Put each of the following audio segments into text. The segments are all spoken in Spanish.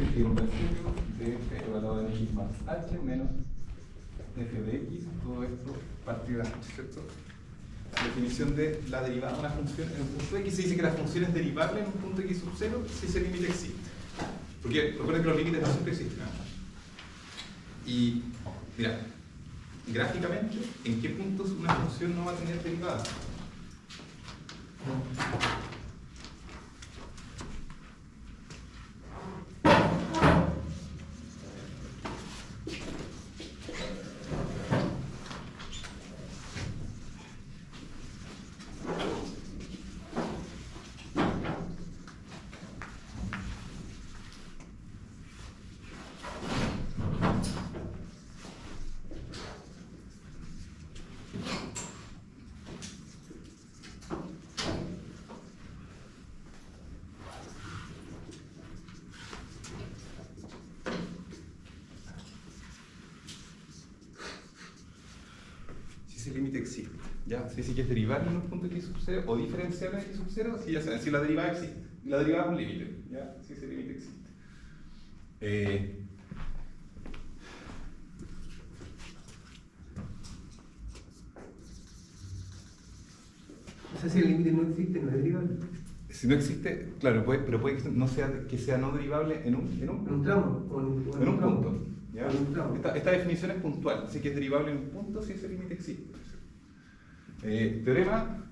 pi al cero de f elevado a x más h menos f de x, todo esto partido de h, ¿cierto? Definición de la derivada de una función en un punto x. Se dice que la función es derivable en un punto x sub 0 si ese límite existe. Porque recuerden que los límites no siempre existen. Y mira, gráficamente, ¿en qué puntos una función no va a tener derivada? Si ese límite existe, ¿ya? Se dice que es derivable en un punto x sub 0 o diferenciable en x sub 0, si ya saben, si la derivada existe. La derivada es un límite, ¿ya? Si ese límite existe. O sea, si el límite no existe, no es derivable. Si no existe, claro, pero puede que sea no derivable en un tramo. En un punto. ¿Ya? En un tramo. Esta definición es puntual, así que es derivable en un punto si ese límite existe. Teorema.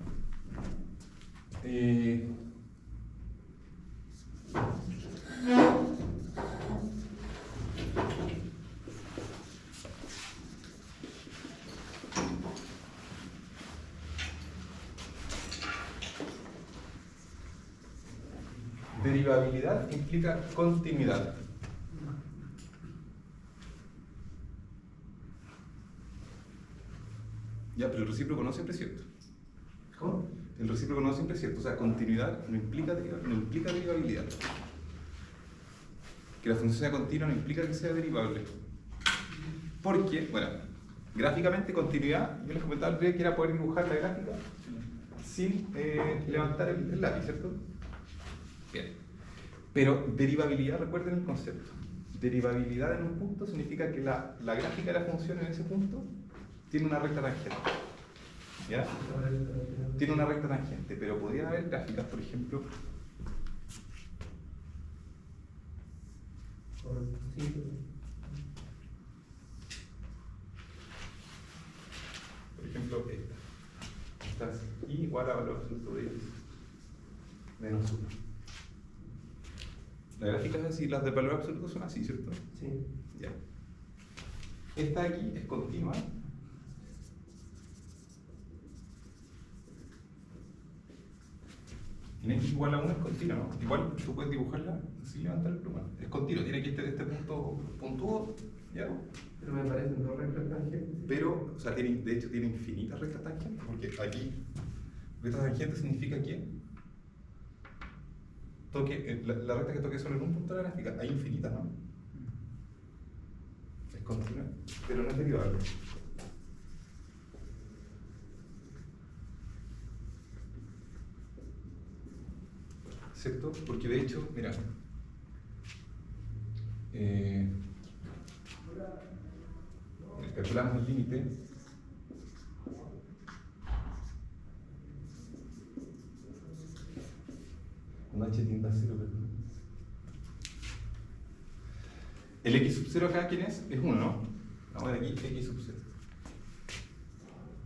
Derivabilidad implica continuidad. Ya, pero el recíproco no siempre es cierto. ¿Cómo? El recíproco no siempre es cierto. O sea, continuidad no implica derivabilidad. Que la función sea continua no implica que sea derivable. Porque, bueno, gráficamente continuidad, yo les comentaba el día que era poder dibujar la gráfica sin levantar el lápiz, ¿cierto? Bien. Pero derivabilidad, recuerden el concepto. Derivabilidad en un punto significa que la gráfica de la función en ese punto tiene una recta tangente. ¿Ya? Tiene una recta tangente, pero podría haber gráficas, por ejemplo. Por ejemplo, esta. Esta es igual a valor absoluto de x menos 1. Las gráficas así, las de valor absoluto son así, ¿cierto? Sí. Ya. Esta de aquí es continua. En x igual a 1 es continua, ¿no? Igual tú puedes dibujarla sin levantar el plumón. Es continua, tiene que este punto puntudo, ¿ya? Pero me parecen dos rectas tangentes. Pero, o sea, de hecho tiene infinitas rectas tangentes, porque aquí recta tangente significa que la recta que toque solo en un punto de la gráfica, hay infinitas, ¿no? Es continua, pero no es derivable. ¿Cierto? Porque de hecho, mira, calculamos el límite con h tiende a 0, perdón. El x sub 0 acá, ¿quién es? Es 1, ¿no? Vamos a ver aquí, x sub 0.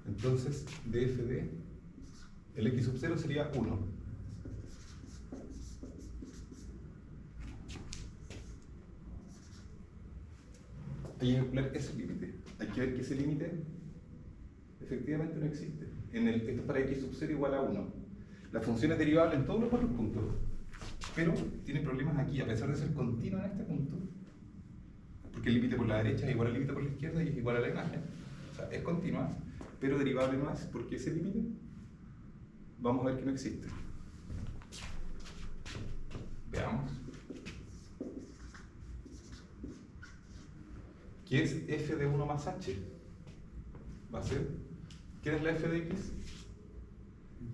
Entonces, df de el x sub 0 sería 1. Hay que calcular ese límite. Hay que ver que ese límite efectivamente no existe. Esto es para x sub 0 igual a 1. La función es derivable en todos los otros puntos, pero tiene problemas aquí, a pesar de ser continua en este punto, porque el límite por la derecha es igual al límite por la izquierda y es igual a la imagen. O sea, es continua, pero derivable no es, porque ese límite vamos a ver que no existe. Veamos. ¿Qué es f de 1 más h? Va a ser, ¿qué es la f de x?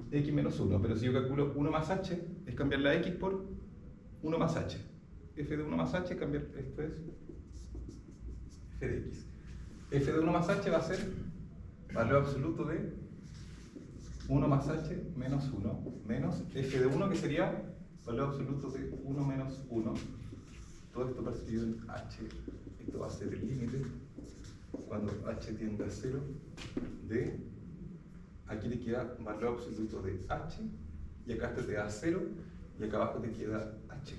X menos 1, pero si yo calculo 1 más h, es cambiar la x por 1 más h. f de 1 más h, cambiar esto es f de x. F de 1 más h va a ser valor absoluto de 1 más h menos 1, menos f de 1 que sería valor absoluto de 1 menos 1. Todo esto partido en h. Esto va a ser el límite cuando h tiende a 0 de, aquí te queda valor absoluto de h, y acá te da 0, y acá abajo te queda h.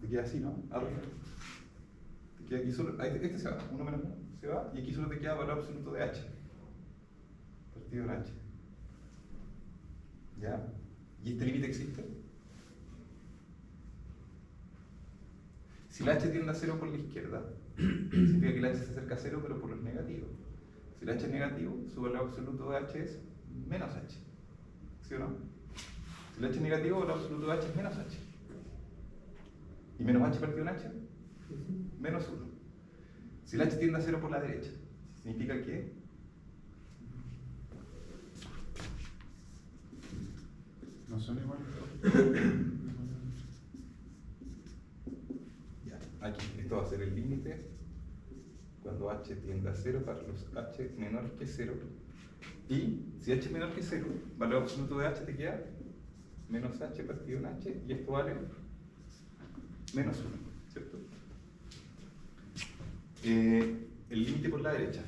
Te queda así, ¿no? Arriba. Te queda aquí solo, este se va, 1 menos 1 se va, y aquí solo te queda valor absoluto de h. Partido en h. ¿Ya? ¿Y este límite existe? Si el h tiende a 0 por la izquierda, significa que el h se acerca a 0 pero por los negativos. Si el h es negativo, su valor absoluto de h es menos h. ¿Sí o no? Si el h es negativo, el valor absoluto de h es menos h. ¿Y menos h partido en h? Menos 1. Si el h tiende a 0 por la derecha, significa que no son iguales. ya, aquí, esto va a ser el límite cuando h tiende a 0 para los h menores que 0. Y si h es menor que 0, valor absoluto de h te queda menos h partido en h, y esto vale menos 1, ¿cierto? El límite por la derecha.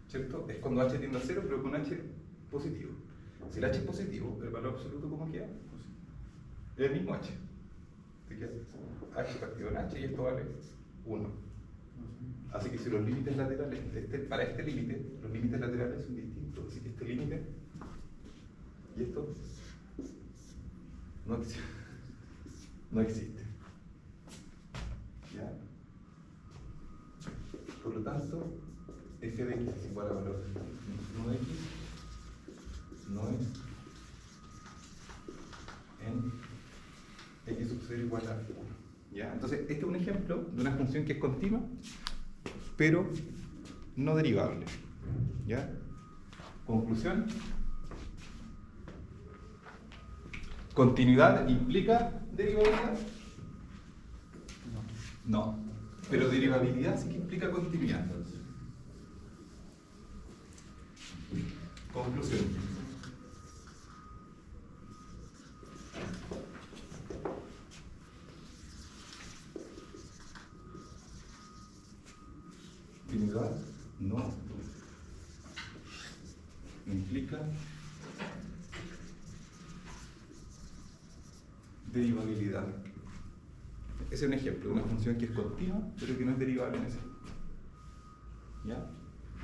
¿Cierto? Es cuando h tiende a 0, pero con h positivo. Si el h es positivo, el valor absoluto, ¿cómo queda? Es el mismo h. Te queda h partido en h, y esto vale 1. Así que si los límites laterales, para este límite, los límites laterales son distintos. Así que este límite y esto no existe. ¿Ya? Por lo tanto, f de x es igual a valor de x no es en x sub 0 igual a 1. ¿Ya? Entonces, este es un ejemplo de una función que es continua, pero no derivable. ¿Ya? Conclusión. ¿Continuidad implica derivabilidad? No. Pero derivabilidad sí que implica continuidad. Conclusión. Continuidad no implica derivabilidad. Ese es un ejemplo de una función que es continua, pero que no es derivable en ese. ¿Ya?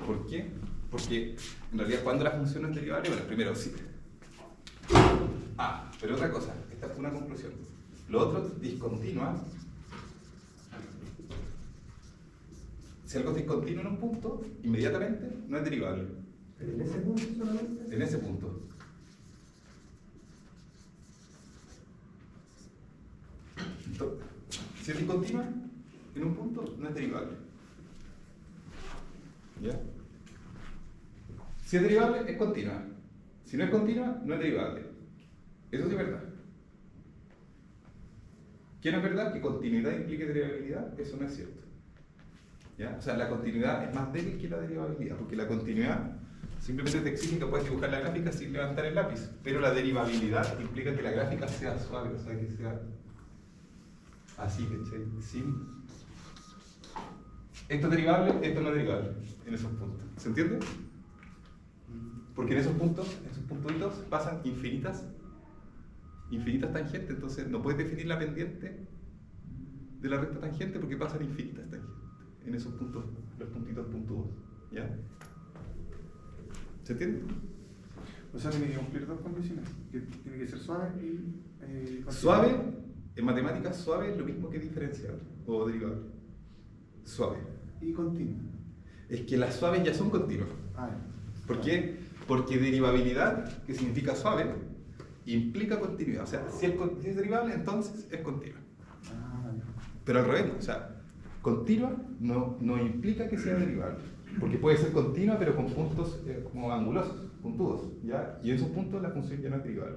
¿Por qué? Porque en realidad cuando la función no es derivable, bueno, primero sí. Pero otra cosa, esta fue una conclusión. Lo otro, discontinua. Si algo es discontinuo en un punto, inmediatamente no es derivable. ¿Pero en ese punto solamente? En ese punto. Entonces, si es discontinua en un punto, no es derivable. ¿Ya? Si es derivable, es continua. Si no es continua, no es derivable. Eso sí es verdad. ¿Qué no es verdad? Que continuidad implique derivabilidad. Eso no es cierto. ¿Ya? O sea, la continuidad es más débil que la derivabilidad, porque la continuidad simplemente te exige que puedas dibujar la gráfica sin levantar el lápiz, pero la derivabilidad implica que la gráfica sea suave, o sea, que sea así, ¿cachai? Sin... Esto es derivable, esto no es derivable, en esos puntos. ¿Se entiende? Porque en esos puntitos pasan infinitas tangentes, entonces no puedes definir la pendiente de la recta tangente porque pasan infinitas tangentes en esos puntos, los puntitos puntudos. ¿Ya? ¿Se entiende? O sea, tiene que cumplir dos condiciones. Que tiene que ser suave y... suave, en matemáticas, suave es lo mismo que diferenciable o derivable. Suave. Y continuo. Es que las suaves ya son continuas. Ya. ¿Por qué? Porque derivabilidad, que significa suave, implica continuidad. O sea, si es derivable, entonces es continua. Ah, ya. Pero al revés, o sea, continua no implica que sea derivable. Porque puede ser continua, pero con puntos como angulosos, puntudos, ¿ya? Y en esos puntos la función ya no es derivable.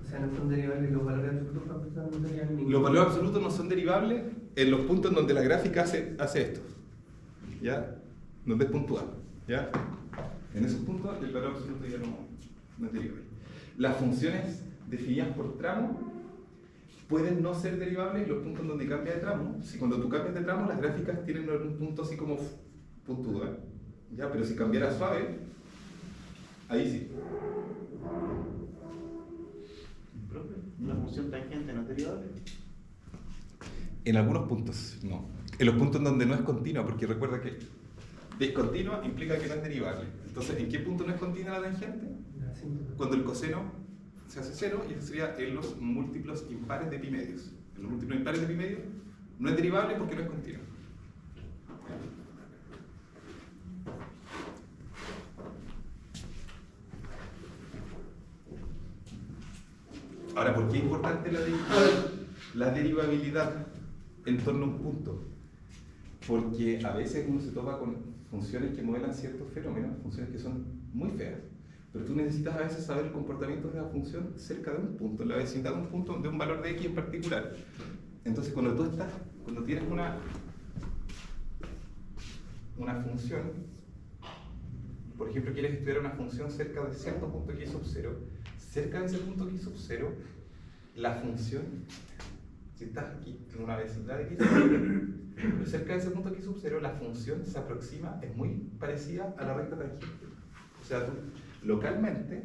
O sea, no son derivables los valores absolutos para empezar, no serían ninguno. Los valores absolutos no son derivables en los puntos en donde la gráfica hace esto, ¿ya? Donde es puntual, ¿ya? En esos puntos el valor absoluto ya no es derivable. Las funciones definidas por tramo pueden no ser derivables en los puntos en donde cambia de tramo. Si cuando tú cambias de tramo las gráficas tienen un punto así como puntual, ¿ya? Pero si cambiara suave, ahí sí. Profe, ¿una función tangente no es derivable? En algunos puntos, no. En los puntos en donde no es continua, porque recuerda que discontinua implica que no es derivable. Entonces, ¿en qué punto no es continua la tangente? Cuando el coseno se hace cero, y eso sería en los múltiplos impares de pi medios. En los múltiplos impares de pi medios no es derivable porque no es continua. Ahora, ¿por qué es importante la derivabilidad en torno a un punto? Porque a veces uno se topa con funciones que modelan ciertos fenómenos, funciones que son muy feas, pero tú necesitas a veces saber el comportamiento de la función cerca de un punto, en la vecindad de un punto, de un valor de x en particular. Entonces, cuando tienes una función, por ejemplo, quieres estudiar una función cerca de cierto punto x sub 0, cerca de ese punto x sub 0, la función, si estás aquí en una vecindad de x sub 0, pero cerca de ese punto x sub 0, la función se aproxima, es muy parecida a la recta tangente. O sea, tú localmente,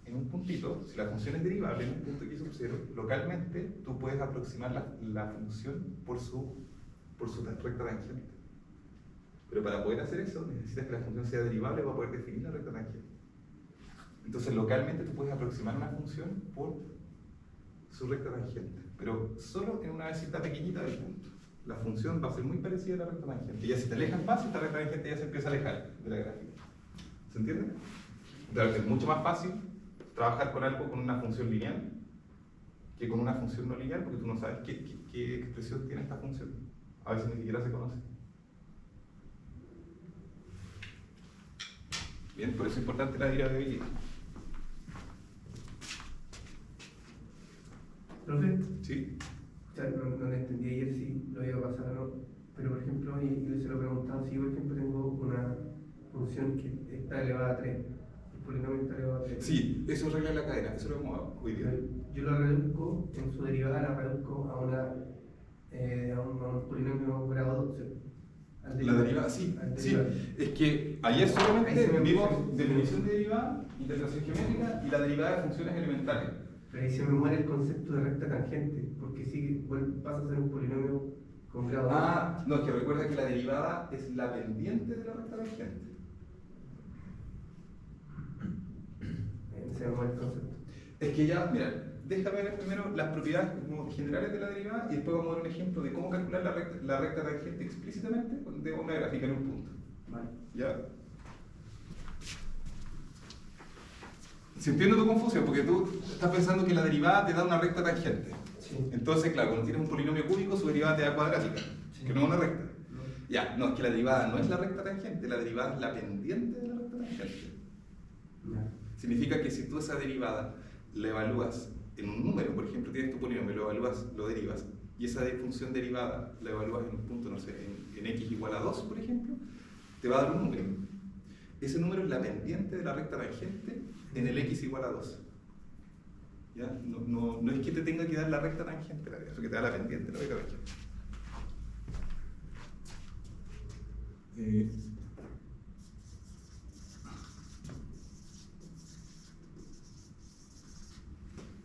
en un puntito, si la función es derivable en un punto x sub 0, localmente tú puedes aproximar la función por su recta tangente. Pero para poder hacer eso, necesitas que la función sea derivable para poder definir la recta tangente. Entonces, localmente tú puedes aproximar una función por su recta tangente, pero solo en una vecindad pequeñita del punto. La función va a ser muy parecida a la recta tangente. Y ya si te alejas más, esta recta tangente ya se empieza a alejar de la gráfica. ¿Se entiende? Entonces, es mucho más fácil trabajar con algo con una función lineal que con una función no lineal, porque tú no sabes qué expresión tiene esta función. A veces ni siquiera se conoce. Bien, por eso es importante la derivabilidad. ¿Profe? ¿Sí? O sea, no le entendí ayer si lo iba a pasar o no, pero por ejemplo, y se lo preguntaba, si yo por ejemplo tengo una función que está elevada a 3, el polinomio está elevado a 3. Sí, eso regla la cadena, eso lo vamos a hoy día. Yo lo reduzco, en su derivada la reduzco a un polinomio grado 2. La derivada, sí, sí. Es que ayer Ahí solamente se me vimos puso. definición de derivada, integración geométrica y la derivada de funciones elementales. Pero ahí se me muere el concepto de recta tangente, porque sí, pasa a ser un polinomio con grado 2. Ah, no, es que recuerda que la derivada es la pendiente de la recta tangente. Se me muere el concepto. Es que ya, mira, déjame ver primero las propiedades como generales de la derivada y después vamos a ver un ejemplo de cómo calcular la recta tangente explícitamente de una gráfica en un punto. Vale. ¿Ya? Si entiendo tu confusión, porque tú estás pensando que la derivada te da una recta tangente. Sí. Entonces, claro, cuando tienes un polinomio cúbico, su derivada te da cuadrática, Sí. que no es una recta. Ya, no, es que la derivada no es la recta tangente, la derivada es la pendiente de la recta tangente. Ya. Significa que si tú esa derivada la evalúas en un número, por ejemplo, tienes tu polinomio, lo evalúas, lo derivas, y esa función derivada la evalúas en un punto, no sé, en x igual a 2, por ejemplo, te va a dar un número. Ese número es la pendiente de la recta tangente en el x igual a 2. ¿Ya? No es que te tenga que dar la recta tangente, es que te da la pendiente de la recta tangente.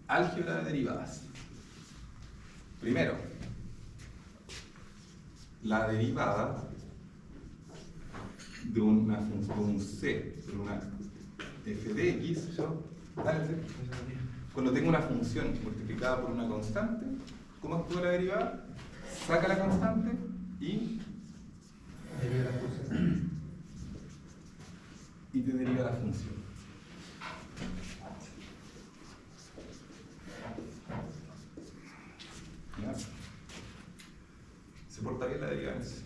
Álgebra de derivadas. Primero, la derivada de una función, un c, de una f de x, cuando tengo una función multiplicada por una constante, ¿cómo actúa la derivada? Saca la constante y te deriva la función. importa bien la derivada en C.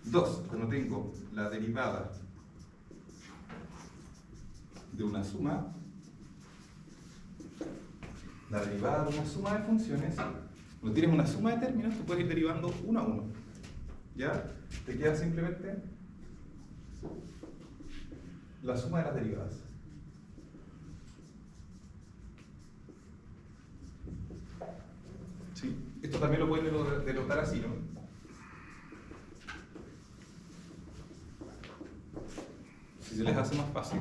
2, cuando tengo la derivada de una suma, la derivada de una suma de funciones, cuando tienes una suma de términos, tú puedes ir derivando uno a uno. ¿Ya? Te queda simplemente la suma de las derivadas. ¿Sí? Esto también lo pueden denotar así, ¿no? Si se les hace más fácil,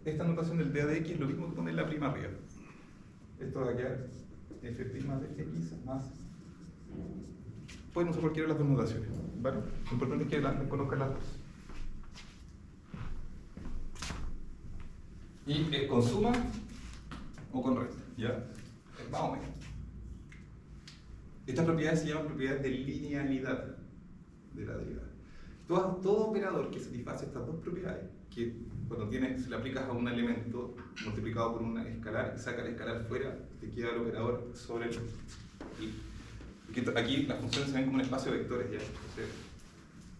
esta notación del d de x es lo mismo que poner la prima arriba. Esto va a quedar f' de x más. Pueden usar cualquiera de las dos notaciones, ¿vale? Lo importante es que conozcan las dos. Y es con suma o con resta, ¿ya? Es más o menos. Estas propiedades se llaman propiedades de linealidad de la derivada. Todo operador que satisface estas dos propiedades, que cuando se le aplicas a un elemento multiplicado por una escalar y saca el escalar fuera, te queda el operador sobre el. Aquí las funciones se ven como un espacio de vectores ya,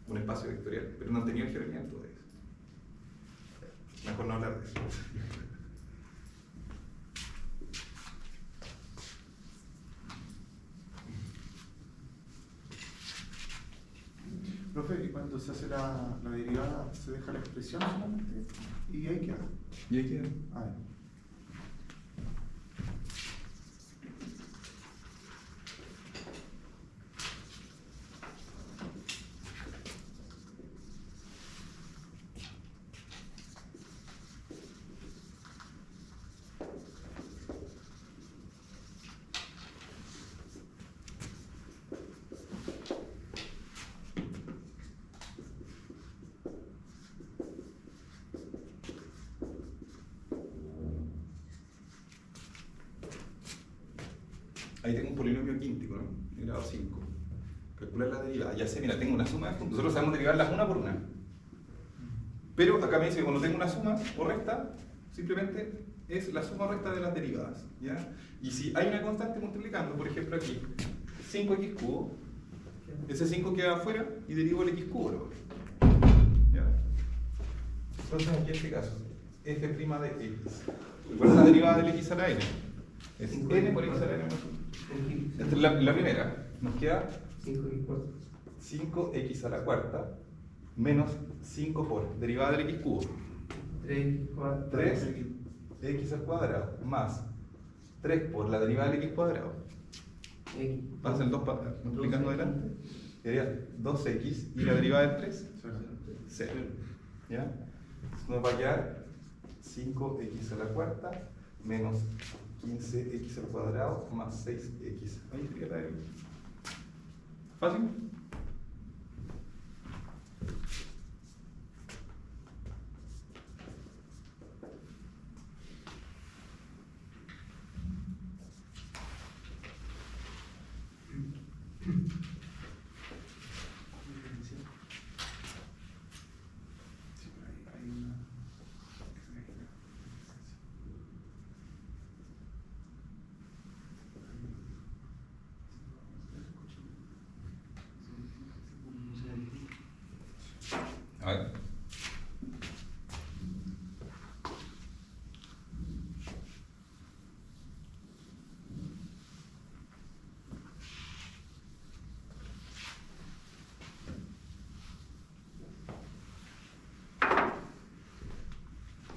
un espacio vectorial, pero no han tenido álgebra lineal todavía. Mejor no hablar de eso. Profe, y cuando se hace la derivada, se deja la expresión solamente y ahí queda. Y ahí queda. Ah, ya. Ahí tengo un polinomio quíntico, ¿no? De grado 5. Calcular la derivada. Ya sé, mira, tengo una suma de puntos. Nosotros sabemos derivarlas una por una. Pero acá me dice que cuando tengo una suma o resta, simplemente es la suma o resta de las derivadas, ¿ya? Y si hay una constante multiplicando, por ejemplo aquí, 5x cubo, ese 5 queda afuera y derivo el x cubo, ¿no? ¿Ya? Entonces aquí en este caso, f' de x. ¿Cuál es la derivada del x a la n? Es n por x a la n menos 1. Esta es la primera. Nos queda 5x a la cuarta menos 5 por derivada del x cubo. 3x al cuadrado más 3 por la derivada del x cuadrado. Pasa el 2 multiplicando adelante. Sería 2x y la derivada del 3, 0. ¿Ya? Entonces nos va a quedar 5x a la cuarta menos 15x al cuadrado más 6x. Ahí sería la derivada. ¿Fácil? A ver.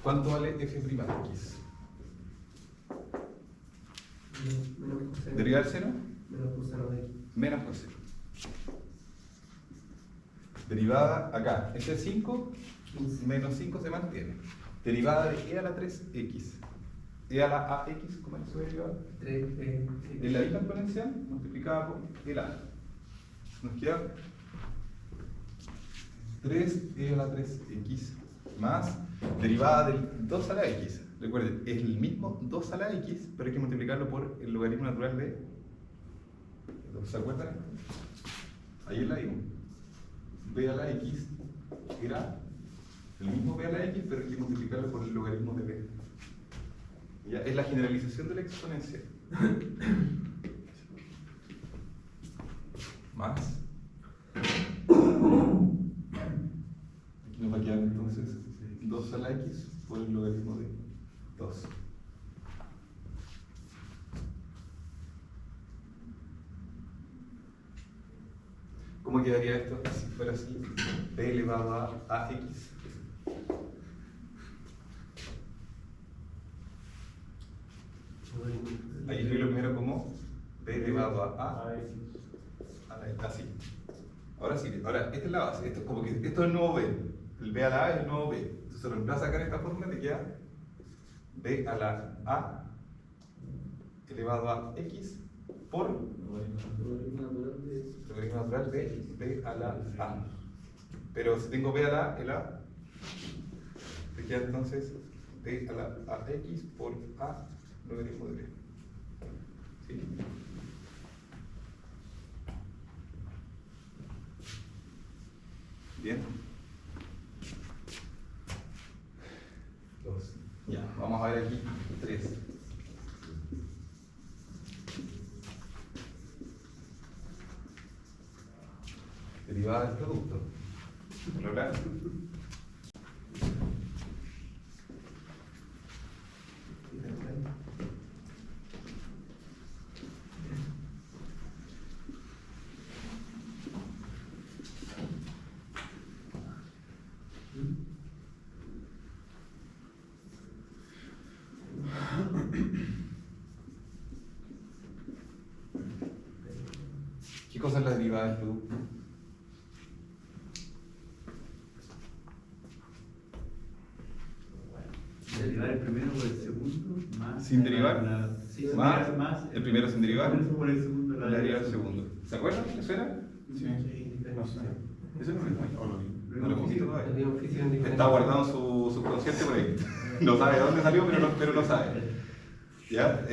¿Cuánto vale f' de x? ¿Derivada del 0? Menos coseno. Derivada acá, este es 5, menos 5 se mantiene. Derivada de e a la 3x. E a la ax, ¿cómo es su derivada? Es la misma exponencial multiplicada por el a. Nos queda 3e a la 3x más derivada del 2 a la x. Recuerden, es el mismo 2 a la x, pero hay que multiplicarlo por el logaritmo natural de. ¿Se acuerdan? Ahí es la I. B a la x era el mismo b a la x, pero hay que multiplicarlo por el logaritmo de b. Ya, es la generalización de la exponencial. más. Aquí nos va a quedar entonces 2 a la x por el logaritmo de 2. ¿Cómo quedaría esto si fuera así? B elevado a ax. Ahí escribo lo primero como B elevado a la así. Ahora sí, ahora esta es la base. Esto es como que esto es el nuevo B. El B a la A es el nuevo B. Entonces se reemplaza acá en esta forma y te queda B a la A elevado a x por logaritmo natural de B a la A. Pero si tengo B a la A, el A, te queda entonces B a la AX por A logaritmo de B. ¿Sí? Bien. 2. Ya, vamos a ver aquí 3. Derivada del producto. ¿Lograr? ¿Qué cosa es la derivada del producto? Derivar el primero por el segundo, más. Sin derivar. Sin Más, derivar, más. el primero sin derivar. Por el segundo, La derivada del segundo. ¿Se acuerdan? ¿Le suena? Sí. No sé. Ese no es el o lo vi. No lo hemos visto todavía. Está guardado en su subconsciente por ahí. No sabe de dónde salió, pero no sabe. ¿Ya?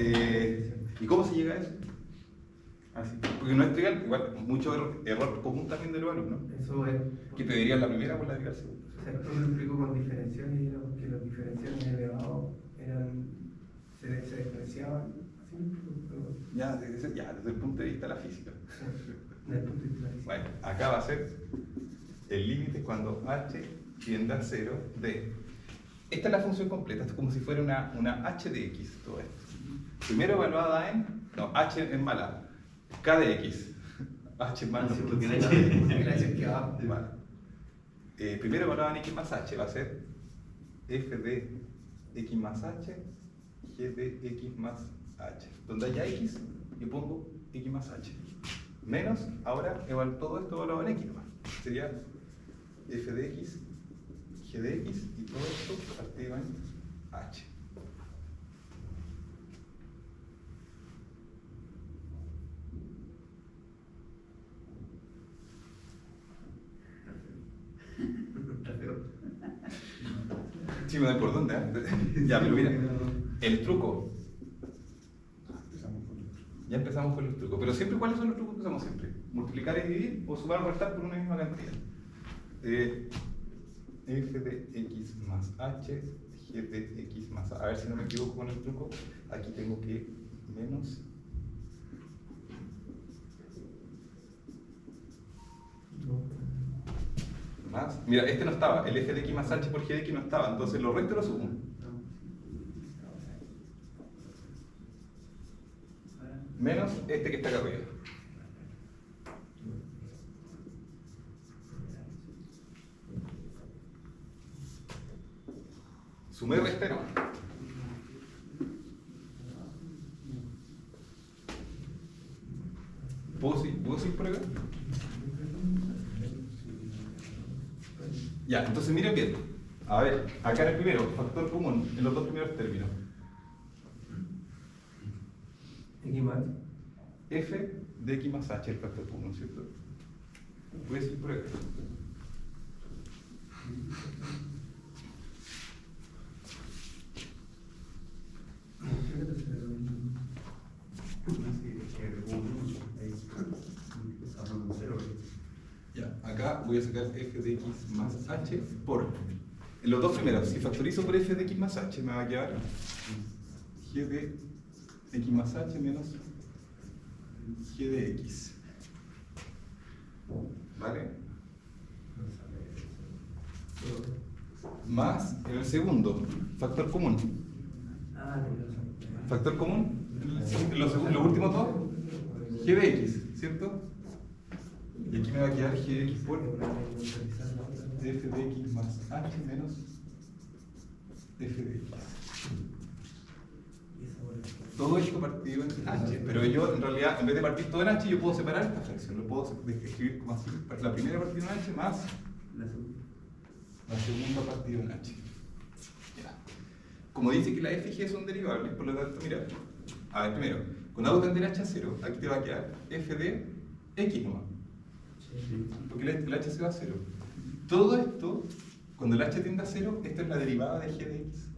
¿Y cómo se llega a eso? Así. Porque no es trivial, igual, mucho error común también de los alumnos. Eso es. Que te dirían la primera por la derivada del segundo. Esto lo explico con diferenciales y era porque los diferenciales elevados se despreciaban. Así me explico, Ya, desde el punto de vista de la física. desde el punto de vista de la física. Bueno, acá va a ser el límite cuando h tiende a 0 de. Esta es la función completa, esto es como si fuera una h de x, todo esto. Primero evaluada en, no, h es mala, k de x. H es mala. Sí, porque Sí, gracias que abajo. Vale. Primero evaluada en x más h va a ser f de x más h, g de x más h. Donde haya x, yo pongo x más h. Menos, ahora todo esto evaluado en x nomás. Sería f de x, g de x y todo esto partido en h. Sí, me da por dónde, ¿eh? Ya, pero mira, el truco. Empezamos con el otro. Ya empezamos con los trucos. Pero siempre, ¿cuáles son los trucos que usamos siempre? Multiplicar y dividir o sumar o restar por una misma cantidad. F de x más h, g de x más a. A ver si no me equivoco con el truco. Aquí tengo que menos. Más. Mira, este no estaba. El f de x más h por g de x no estaba. Entonces los restos los sumo. Menos este que está acá arriba. Sumé y resté nomás. ¿Puedo seguir por acá? Ya, entonces miren bien. A ver, acá en el primero, factor común, en los dos primeros términos. X más. F de x más h, el factor común, ¿cierto? Voy a seguir por acá. Ya, acá voy a sacar f de x más h por. En los dos primeros, si factorizo por f de x más h, me va a quedar g de x más h menos g de x. ¿vale? Más en el segundo, factor común. Factor común, los últimos dos, g de x, ¿cierto? Y aquí me va a quedar g de x por f de x más h menos f de x. Todo esto partido en h, pero yo en realidad, en vez de partir todo en h, yo puedo separar esta fracción, lo puedo escribir como así, la primera partida en h más la segunda partida en h. Ya. Como dice que la f y g son derivables, por lo tanto, mira, a ver, primero, cuando hago tender h a 0, aquí te va a quedar f de x nomás, porque el h se va a 0. Todo esto, cuando el h tiende a 0, esta es la derivada de g de x.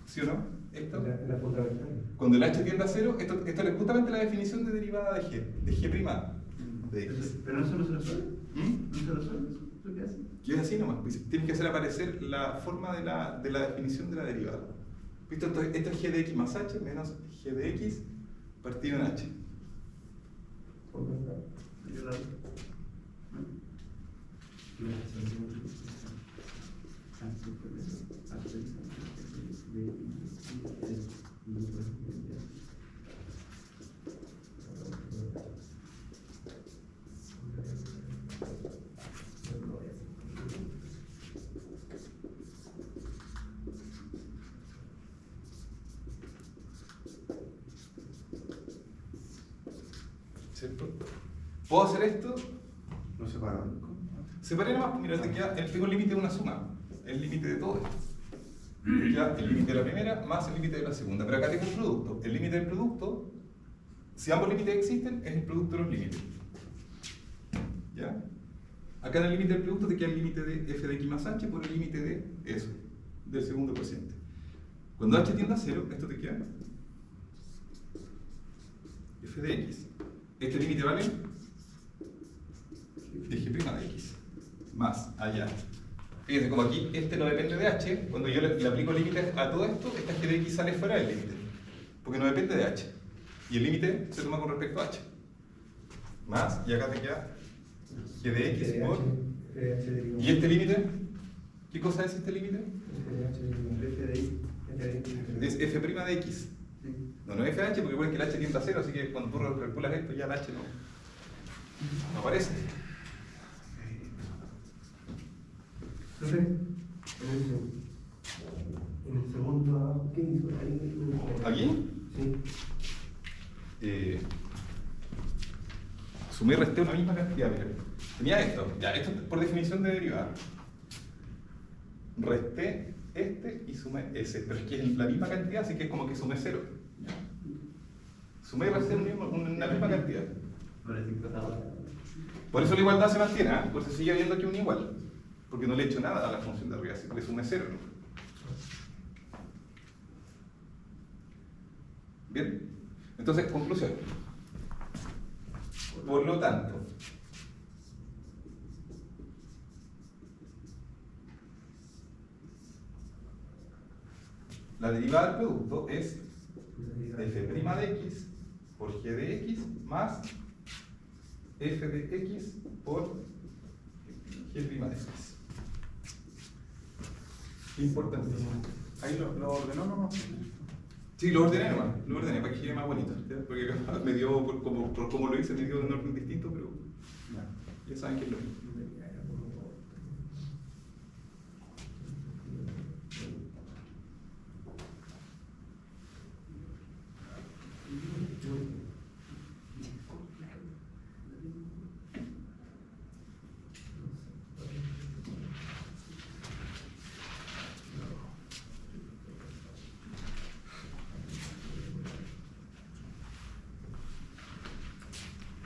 ¿Sí o no? Esto. La fundamental. Cuando el h tiende a 0, esto es justamente la definición de derivada de g' de x. Pero no solo se resuelve. ¿Mm? No se resuelve. ¿Eso qué hace? Que es así nomás, pues, tienes que hacer aparecer la forma de la definición de la derivada. ¿Visto? Entonces, esto es g de x más h menos g de x partido en h. Yo la- ¿Cierto? ¿Puedo hacer esto? Lo separan. Separé nomás, mira, te queda, tengo el límite de una suma, el límite de todo esto. Me queda el límite de la primera más el límite de la segunda, pero acá tengo un producto. El límite del producto, si ambos límites existen, es el producto de los límites. ¿Ya? Acá en el límite del producto te queda el límite de f de x más h por el límite de eso, del segundo cociente. Cuando h tiende a 0, esto te queda f de x. Este límite vale de g' de x más allá. Fíjense, como aquí este no depende de h, cuando yo le aplico límites a todo esto, esta g de x sale fuera del límite, porque no depende de h. Y el límite se toma con respecto a h. Más, y acá te queda g de x por... ¿Y este límite? ¿Qué cosa es este límite? Es f' de x. No es fh, porque recuerden que el h tiende a 0, así que cuando tú calculas esto ya el h no aparece. Profe, en el segundo abajo, ¿qué hizo? ¿Aquí? Sí. Sumé y resté una misma cantidad, mira. Tenía esto, ya, esto por definición de derivada. Resté este y sumé ese, pero es que es la misma cantidad, así que es como que sumé 0. Sumé y resté una misma cantidad. Por eso la igualdad se mantiene, ¿eh? Por eso sigue habiendo aquí un igual. Porque no le he hecho nada a la función de arriba, así que le sumé 0, ¿no? Bien. Entonces, conclusión. Por lo tanto, la derivada del producto es f' de x por g de x más f de x por g' de x. Importantísimo. Ahí lo ordenó nomás. Sí, lo ordené nomás, lo ordené para que quede más bonito, ¿ya? Porque me dio, por como lo hice, me dio de un orden distinto, pero ya saben que es lo mismo.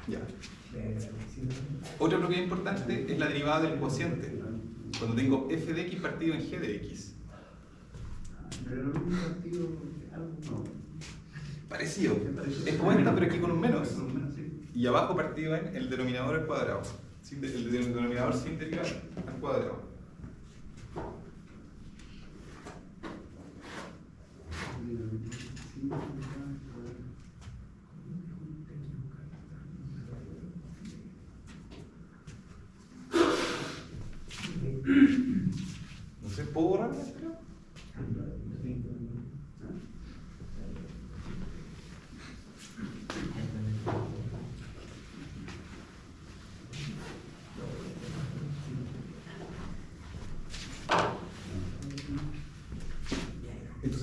Ya. Otra propiedad importante es la derivada del cociente. Cuando tengo f de x partido en g de x. Pero en un partido, algo no. Parecido. Es como esta, pero aquí con un menos. Con un menos, sí. Y abajo partido en el denominador al cuadrado. El denominador sin derivar al cuadrado.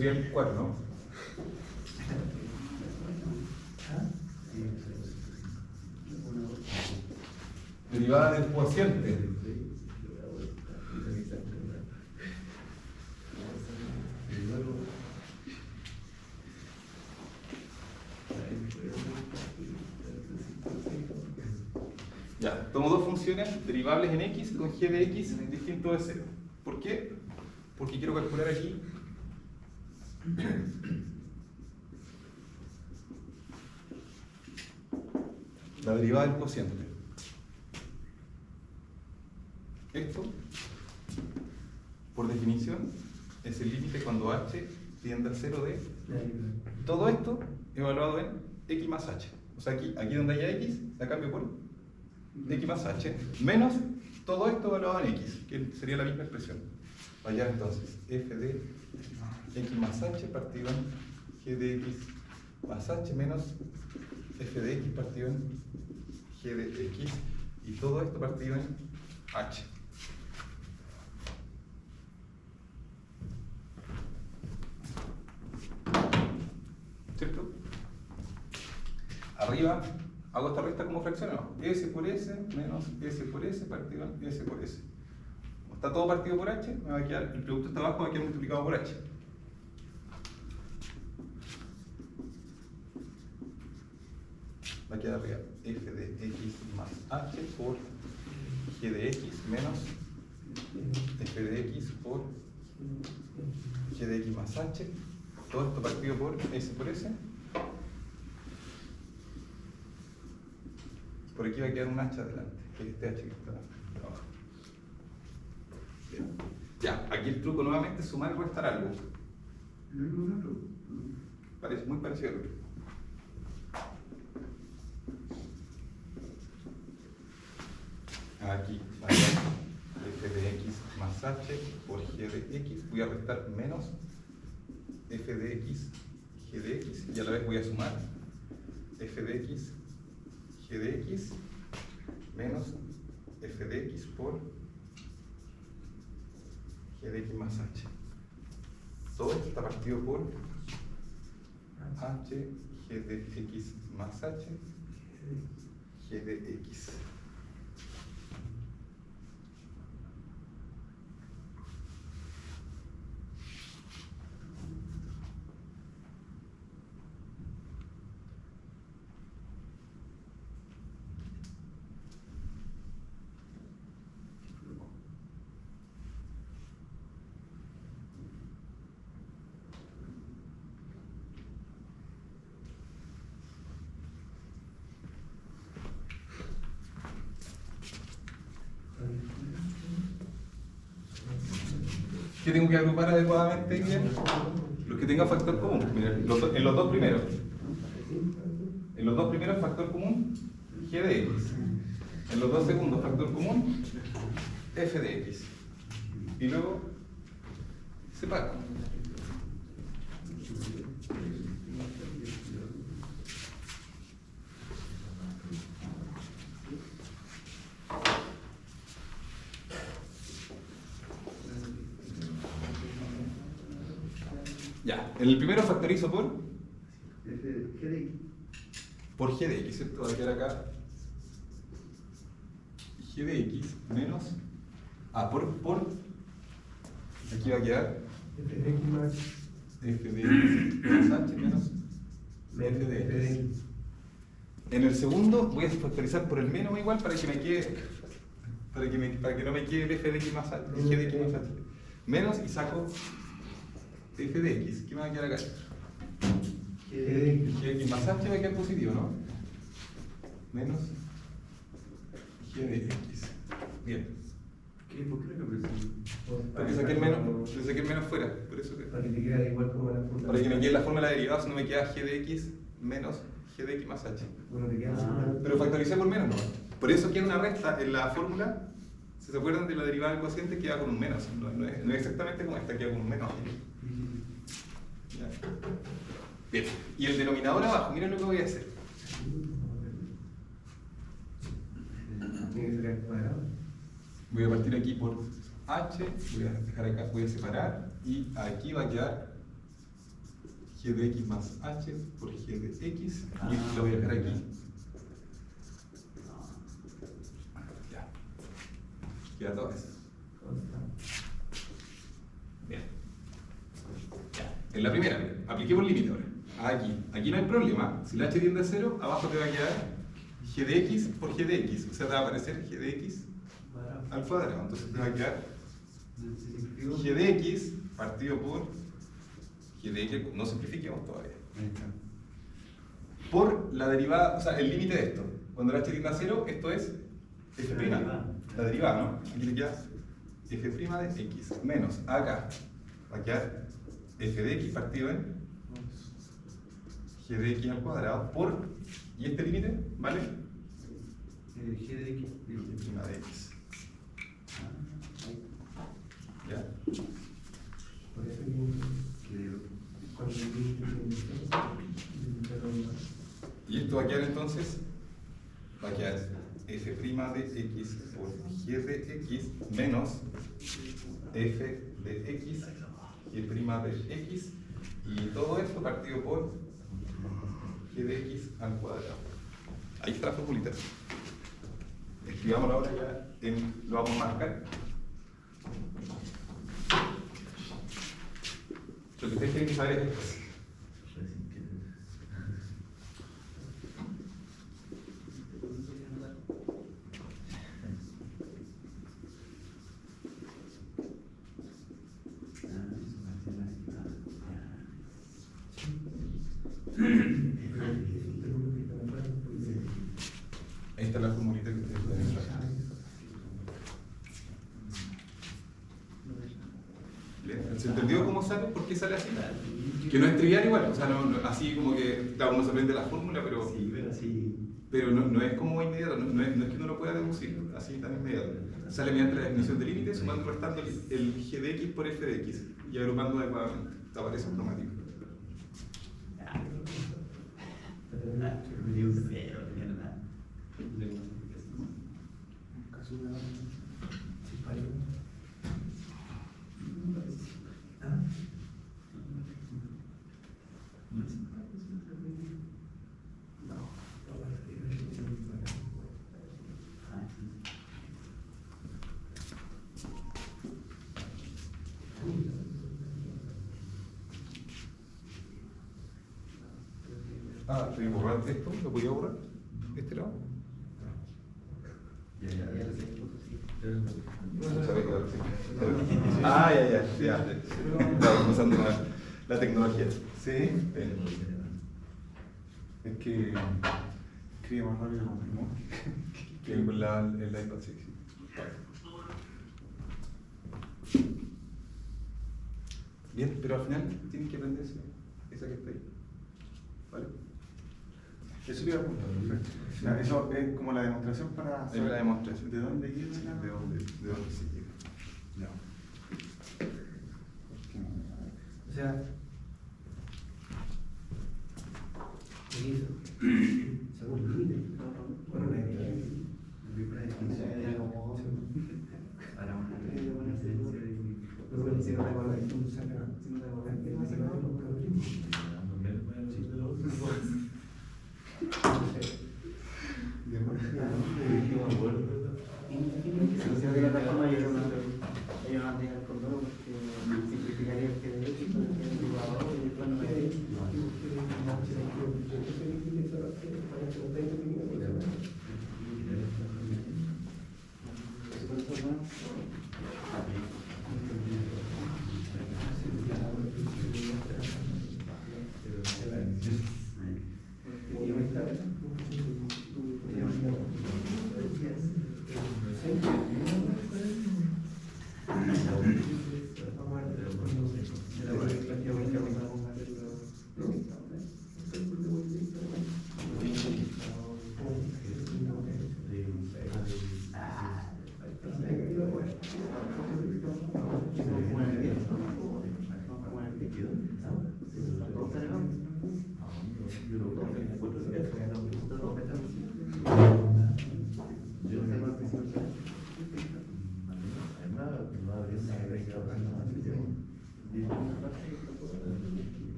sería el 4, ¿no? Derivada del cociente. Ya, tomo dos funciones derivables en x con g de x distinto de 0. ¿Por qué? Porque quiero calcular aquí la derivada del cociente. Esto, por definición, es el límite cuando h tiende a 0 de todo esto evaluado en x más h. O sea, aquí donde haya x, la cambio por x más h, menos todo esto evaluado en x, que sería la misma expresión. Vaya entonces, f de x más h partido en g de x más h menos f de x partido en g de x, y todo esto partido en h. ¿Cierto? Arriba hago esta recta como fraccionado. S por S menos S por S partido en S por S. Como está todo partido por H, me va a quedar, el producto está abajo va a quedar multiplicado por H. Va a quedar arriba f de x más h por g de x menos f de x por g de x más h. Todo esto partido por S por S. Por aquí va a quedar un h adelante, que es este h que está abajo. Bien. Ya, aquí el truco nuevamente es sumar y restar algo. Parece muy parecido al otro. Aquí va a quedar f de x más h por g de x. Voy a restar menos f de x, g de x, y a la vez voy a sumar f de x, g de x, menos f de x por g de x más h. Todo esto está partido por h, g de x más h, g de x. ¿Qué tengo que agrupar adecuadamente, Guillermo? Los que tengan factor común. Mira, en los dos primeros. En los dos primeros, factor común, g de x. En los dos segundos, factor común, f de x. Y luego, separo. Ya, en el primero factorizo por g de x, ¿cierto? Va a quedar acá g de x menos por aquí va a quedar f de x más h menos f de x. En el segundo voy a factorizar por el menos igual para que me quede para que no me quede el f de x más h, g de x más h. Menos y saco f de x. ¿Qué me va a quedar acá? G de x más h va a quedar positivo, ¿no? Menos g de x. Bien. ¿Por qué lo presento? Porque saqué el menos fuera. Por eso que, para que te quede igual como la fórmula. para que me quede la fórmula de la derivada, si no me queda g de x menos g de x más h. Bueno, te queda Pero factoricé por menos, ¿no? Por eso queda una resta en la fórmula. Si se acuerdan de la derivada del cociente, queda con un menos. No es exactamente como esta, queda con un menos. Ya. Bien, y el denominador abajo, miren lo que voy a hacer. tiene que ser al cuadrado. Voy a partir aquí por h, voy a dejar acá, voy a separar, y aquí va a quedar g de x más h por g de x y lo voy a dejar aquí. Ya. Queda todo eso. Bien. Ya. En la primera, apliquemos el límite ahora. Aquí no hay problema. Si la h tiende a 0, abajo te va a quedar g de x por g de x. O sea, te va a aparecer g de x al cuadrado. Entonces te va a quedar g de x partido por g de x, no simplifiquemos todavía. Por la derivada, o sea, el límite de esto. Cuando la h tiende a 0, esto es f'. La derivada, ¿no? Aquí te queda f' de x menos acá va a quedar f de x partido en g de x al cuadrado por, y este límite, ¿vale? G de X. F' de x. ¿Ya? Por eso cuando el límite Y esto va a quedar entonces, va a quedar f' de x por g de x menos f de x, g' de x, y todo esto partido por g de x al cuadrado. Ahí está la formulita. Escribámoslo ahora ya, lo vamos a marcar. Lo que ustedes tienen que saber es esto. Esta es la formulita que ustedes pueden usar. ¿Se entendió cómo sale? ¿Por qué sale así? Que no es trivial igual, o sea, así como que, claro, uno se aprende la fórmula, pero, Sí, pero así. pero no es como inmediato, no es que uno lo pueda deducir así tan inmediato. Sale mediante la definición de límites, sumando y restando el g de x por f de x y agrupando adecuadamente. Te aparece automático. Ni un cero, ni nada. ¿Estoy borrando esto? ¿Lo podía borrar? ¿Este lado? Ya. Estaba usando la tecnología. Sí, es que escribe más rápido con el móvil. Que con el iPad, sí. Bien, pero al final tienes que aprenderse esa que está ahí. ¿Vale? Eso te iba a apuntar, perfecto. Ya, eso es como la demostración para Es la demostración. de dónde viene Sí, la... de dónde se llega. Ya. O sea, según el límite. Bueno, no Era como para una licencia de. lo que hicieron con la impulsa, De otra forma, yo no mandé al condoro porque simplificaría el que de hecho, porque el jugador y después no me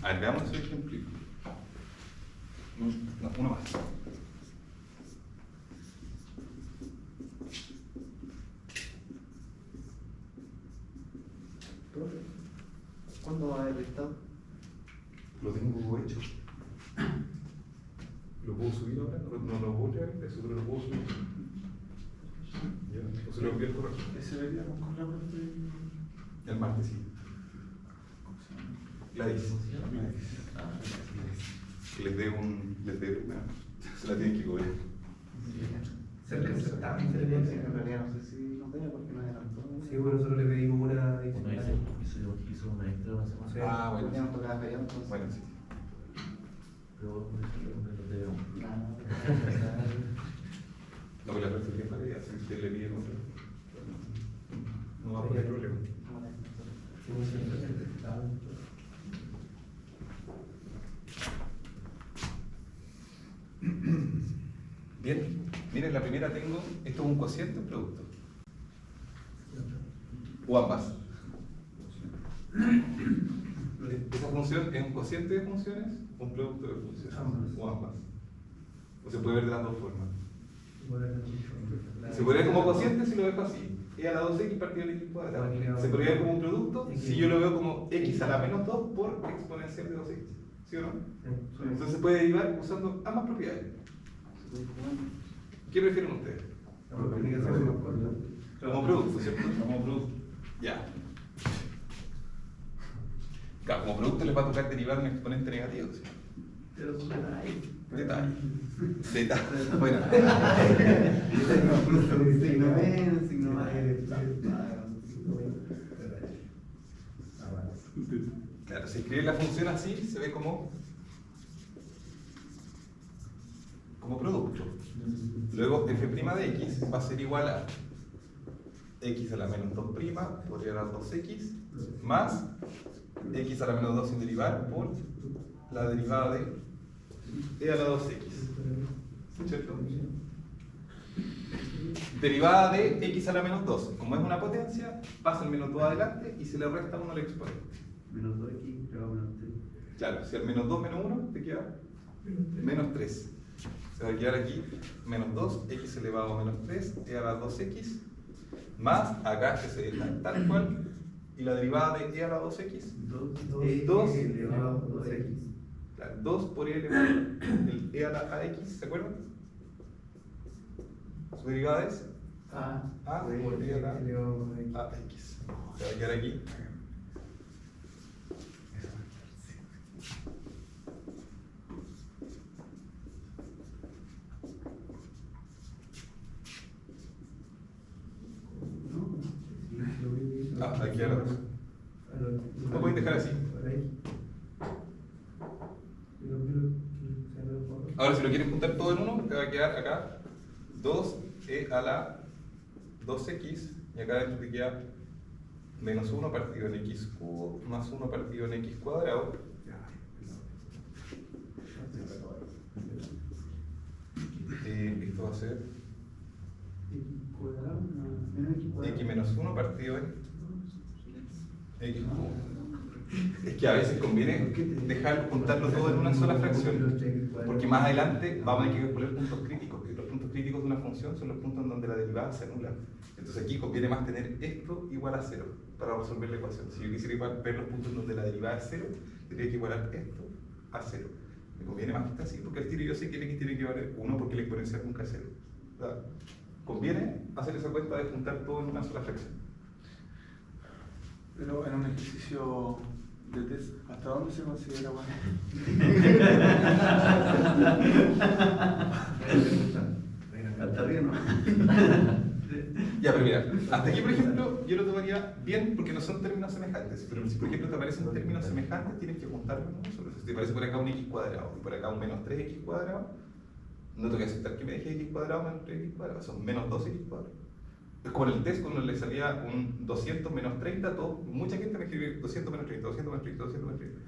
A ver, veamos ese ejemplo. No, uno más. Profe, ¿cuándo va a haber listado? Lo tengo hecho. ¿Lo puedo subir ahora? No lo puedo traer, eso pero lo puedo subir. ¿Ya? ¿O se lo envío el correo? Ese veríamos con la parte. El martes, sí. Gladys. Que les dé bueno, se la tienen que cobrar. Cerca del certamen. En realidad no sé si nos debe porque no adelantó. Sí, bueno, nosotros le pedimos una Uno adicional. hizo una extra una semana. Sí. Ah, bueno. Ya nos tocaba feriado, entonces. Bueno, sí. Pero por eso lo debemos. No, que la perfección para ella, si usted le pide contra. No va a poner problema. Bien, miren, la primera tengo, esto es un cociente o un producto. O ambas. Esa función es un cociente de funciones o un producto de funciones. Ambas. O ambas. O se puede ver de las dos formas. Se puede ver como cociente si lo dejo así. E a la 2x partido del x cuadrado. Se podría ver como un producto si yo lo veo como x a la menos 2 por exponencial de 2x. ¿Sí o no? Entonces se puede derivar usando ambas propiedades. ¿Qué prefieren ustedes? Como producto, ¿cierto? Como producto. Ya. Claro, como producto les va a tocar derivar un exponente negativo, ¿sí? Pero son detalles. Detalle. Bueno. Signo menos, signo más. Claro, si escribe la función así, se ve como producto. Luego f' de x va a ser igual a x a la menos 2' podría dar 2x más x a la menos 2 sin derivar por la derivada de e a la 2x. ¿Cierto? Derivada de x a la menos 2. Como es una potencia, pasa el menos 2 adelante y se le resta 1 al exponente. Menos 2x, luego menos 3. Claro, si al menos 2 menos 1 te queda menos 3. Se va a quedar aquí menos 2, x elevado a menos 3, e a la 2x, más acá que se deja tal cual, y la derivada de e a la 2x, 2 elevado a 2x. claro, 2 por e elevado el e a la ax, ¿se acuerdan? Su derivada es a por e a la ax. Se va a quedar aquí. Aquí a la 2. Lo pueden dejar así. Ahora, si lo quieren juntar todo en uno, te va a quedar acá 2e a la 2x, y acá dentro te queda menos 1 partido en x cubo más 1 partido en x cuadrado. Esto va a ser x menos 1 partido en x cubo. Es que a veces conviene dejar juntarlo todo en una sola fracción, porque más adelante vamos a tener que poner puntos críticos, que los puntos críticos de una función son los puntos en donde la derivada se anula. Entonces aquí conviene más tener esto igual a 0 para resolver la ecuación. Si yo quisiera ver los puntos donde la derivada es 0, tendría que igualar esto a 0. Me conviene más que esté así, porque al tiro yo sé que el x tiene que valer 1 porque la exponencial nunca es 0. ¿Verdad? Conviene hacer esa cuenta de juntar todo en una sola fracción. Pero en un ejercicio de test, ¿hasta dónde se considera bueno? Hasta arriba no. Ya, pero mira, hasta aquí, por ejemplo, yo lo tomaría bien porque no son términos semejantes. Pero si, por ejemplo, te aparecen términos semejantes, tienes que juntarlos, ¿no? Si te aparece por acá un x cuadrado y por acá un menos 3x cuadrado, no tengo que aceptar que me deje x cuadrado menos 3x cuadrado, son menos 2x cuadrado. Es como en el test cuando le salía un 200 menos 30, mucha gente me escribía 200 menos 30, 200 menos 30, 200 menos 30.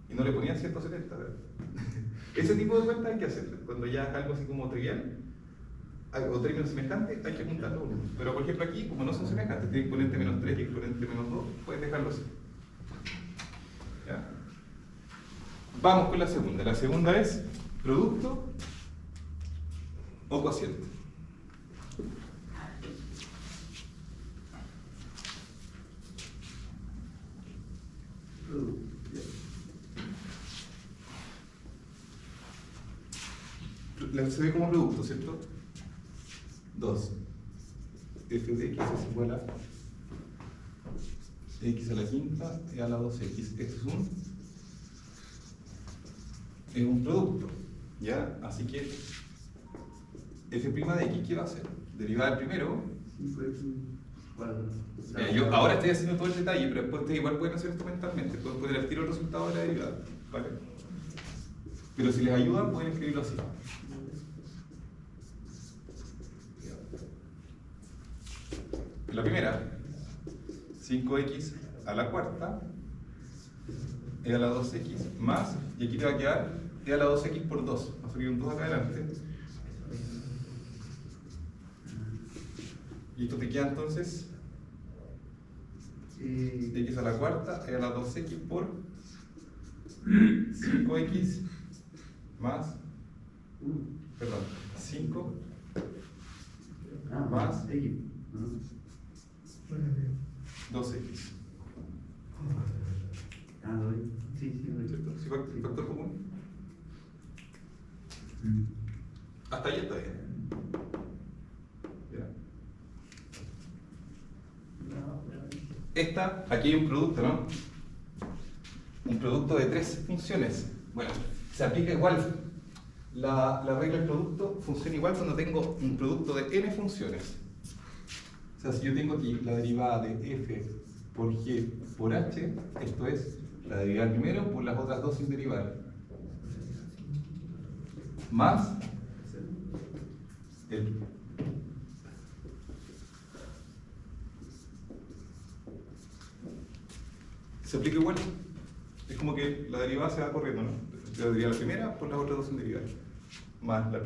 Y no le ponían 170, ¿verdad? Ese tipo de cuentas hay que hacerlo. Cuando ya es algo así como trivial, o términos semejantes, hay que juntarlo uno. Pero por ejemplo aquí, como no son semejantes, tiene exponente menos 3 y exponente menos 2, puedes dejarlo así. ¿Ya? Vamos con la segunda. La segunda es producto o cociente. Se ve como producto, ¿cierto? 2. F de x es igual a x a la quinta y a la 2x. Este es un producto, ¿ya? Así que f' de x, ¿qué va a hacer? Derivada del primero. 5x cuadrado. Mira, yo ahora estoy haciendo todo el detalle, pero después ustedes igual pueden hacer esto mentalmente. Pueden poner al tiro el resultado de la derivada, ¿vale? Pero si les ayuda, pueden escribirlo así. La primera, 5x a la cuarta e a la 2x más, y aquí te va a quedar e a la 2x por 2. Va a salir un 2 acá adelante. Y esto te queda entonces x a la cuarta e a la 2x por 5x más, perdón, 5 más X. 2x. Sí, ¿Cierto? ¿Sí, factor común? Hasta ahí está bien. ¿Ya? Aquí hay un producto, ¿no? Un producto de 3 funciones. Bueno, se aplica igual. La regla del producto funciona igual cuando tengo un producto de n funciones. O sea, si yo tengo aquí la derivada de f por g por h, esto es la derivada del primero por las otras dos sin derivar, más el se aplica igual. Es como que la derivada se va corriendo, ¿no? La derivada de la primera por las otras dos sin derivar, más la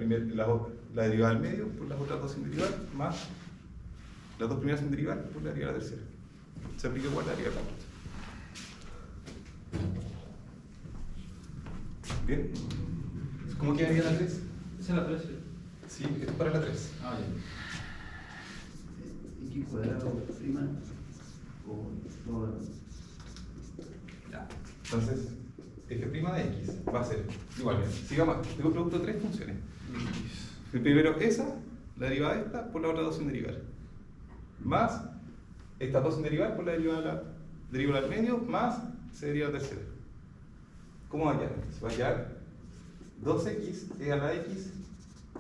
derivada del medio por las otras dos sin derivar, más las dos primeras sin derivar por la derivada tercera. Se aplica igual la derivada de la cuarta. ¿Bien? ¿Cómo quedaría la 3? Esa es la 13. Sí, esto es para la 3. Ah, ya. X cuadrado prima o Ya. Entonces, f' de x va a ser igual. Sigamos, tengo un producto de 3 funciones. El primero esa, la derivada de esta por la otra dos sin derivar. Más estas dos sin derivar por la derivada del medio, más se deriva la tercera. ¿Cómo va a quedar? Se va a quedar 2x e a la x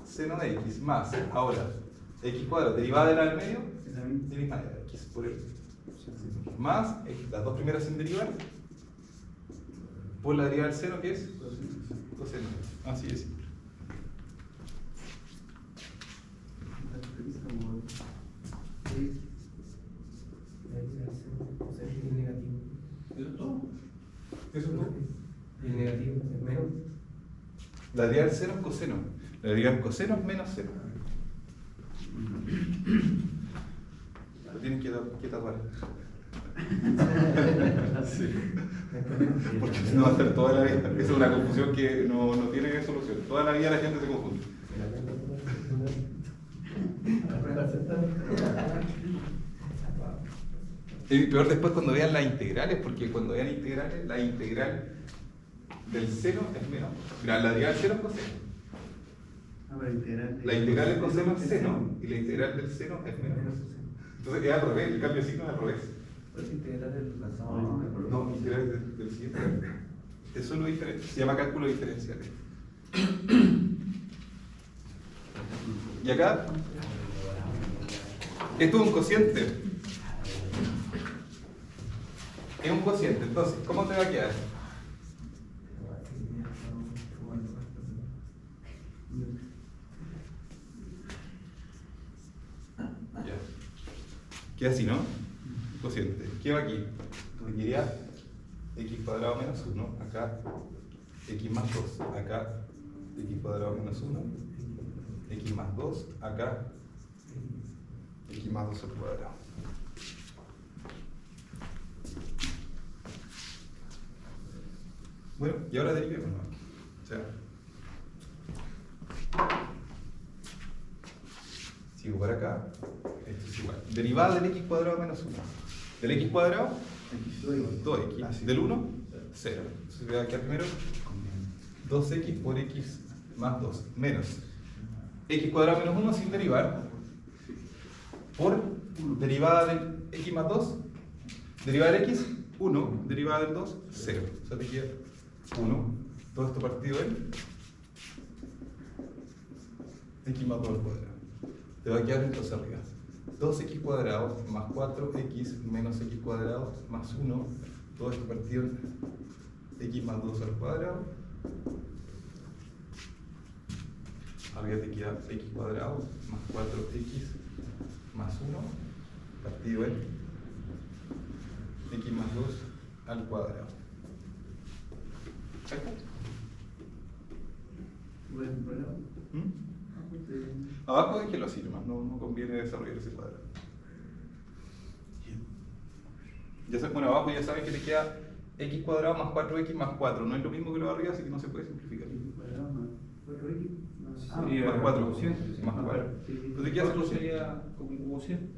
seno de x más, ahora, x cuadrado derivada de la del medio, de mi manera, x por el más las dos primeras sin derivar por la derivada del seno, que es coseno. Así de simple. El negativo. ¿Eso es todo? ¿Eso es todo? El negativo es menos. La derivada del seno es coseno. La derivada del coseno es menos seno. Lo tienen que tapar. Sí. Porque si no va a estar toda la vida. Esa es una confusión que no tiene solución. Toda la vida la gente se confunde. Es peor después cuando vean las integrales, porque cuando vean integrales, la integral del seno es menos. Mira, la derivada del seno es coseno. La integral del coseno es seno y la integral del seno es menos. Entonces es al revés, el cambio de signo es al revés. ¿Cuál es integral del No, integral del siguiente. Eso es lo diferente. Se llama cálculo diferencial. Y acá Esto es un cociente. Es un cociente, entonces, ¿cómo te va a quedar? Ya. Queda así, ¿no? Cociente. ¿Qué va aquí? Quedaría x cuadrado menos 1, acá x más 2, acá x cuadrado menos 1, x más 2, acá x más 2 al cuadrado. Bueno, y ahora derivemos, ¿no? O sea, sigo por acá, esto es igual. Derivada del x cuadrado menos 1. Del x cuadrado, 2x. Del 1, 0. Entonces voy a quedar primero 2x por x más 2, menos x cuadrado menos 1 sin derivar, por derivada del x más 2, derivada del x, 1, derivada del 2, 0. O sea, te queda 1, todo esto partido en x más 2 al cuadrado. Te va a quedar entonces arriba 2x cuadrado más 4x menos x cuadrado más 1, todo esto partido en x más 2 al cuadrado. Arriba te queda x cuadrado más 4x más 1 partido en x más 2 al cuadrado. Abajo déjelo así nomás, no conviene desarrollar ese cuadrado. Bueno, abajo ya saben que te queda x cuadrado más 4x más 4, no es lo mismo que lo de arriba, así que no se puede simplificar. Sería más 4, cociente, más 4. Entonces, ¿qué hace el 4 cociente? sería como cociente.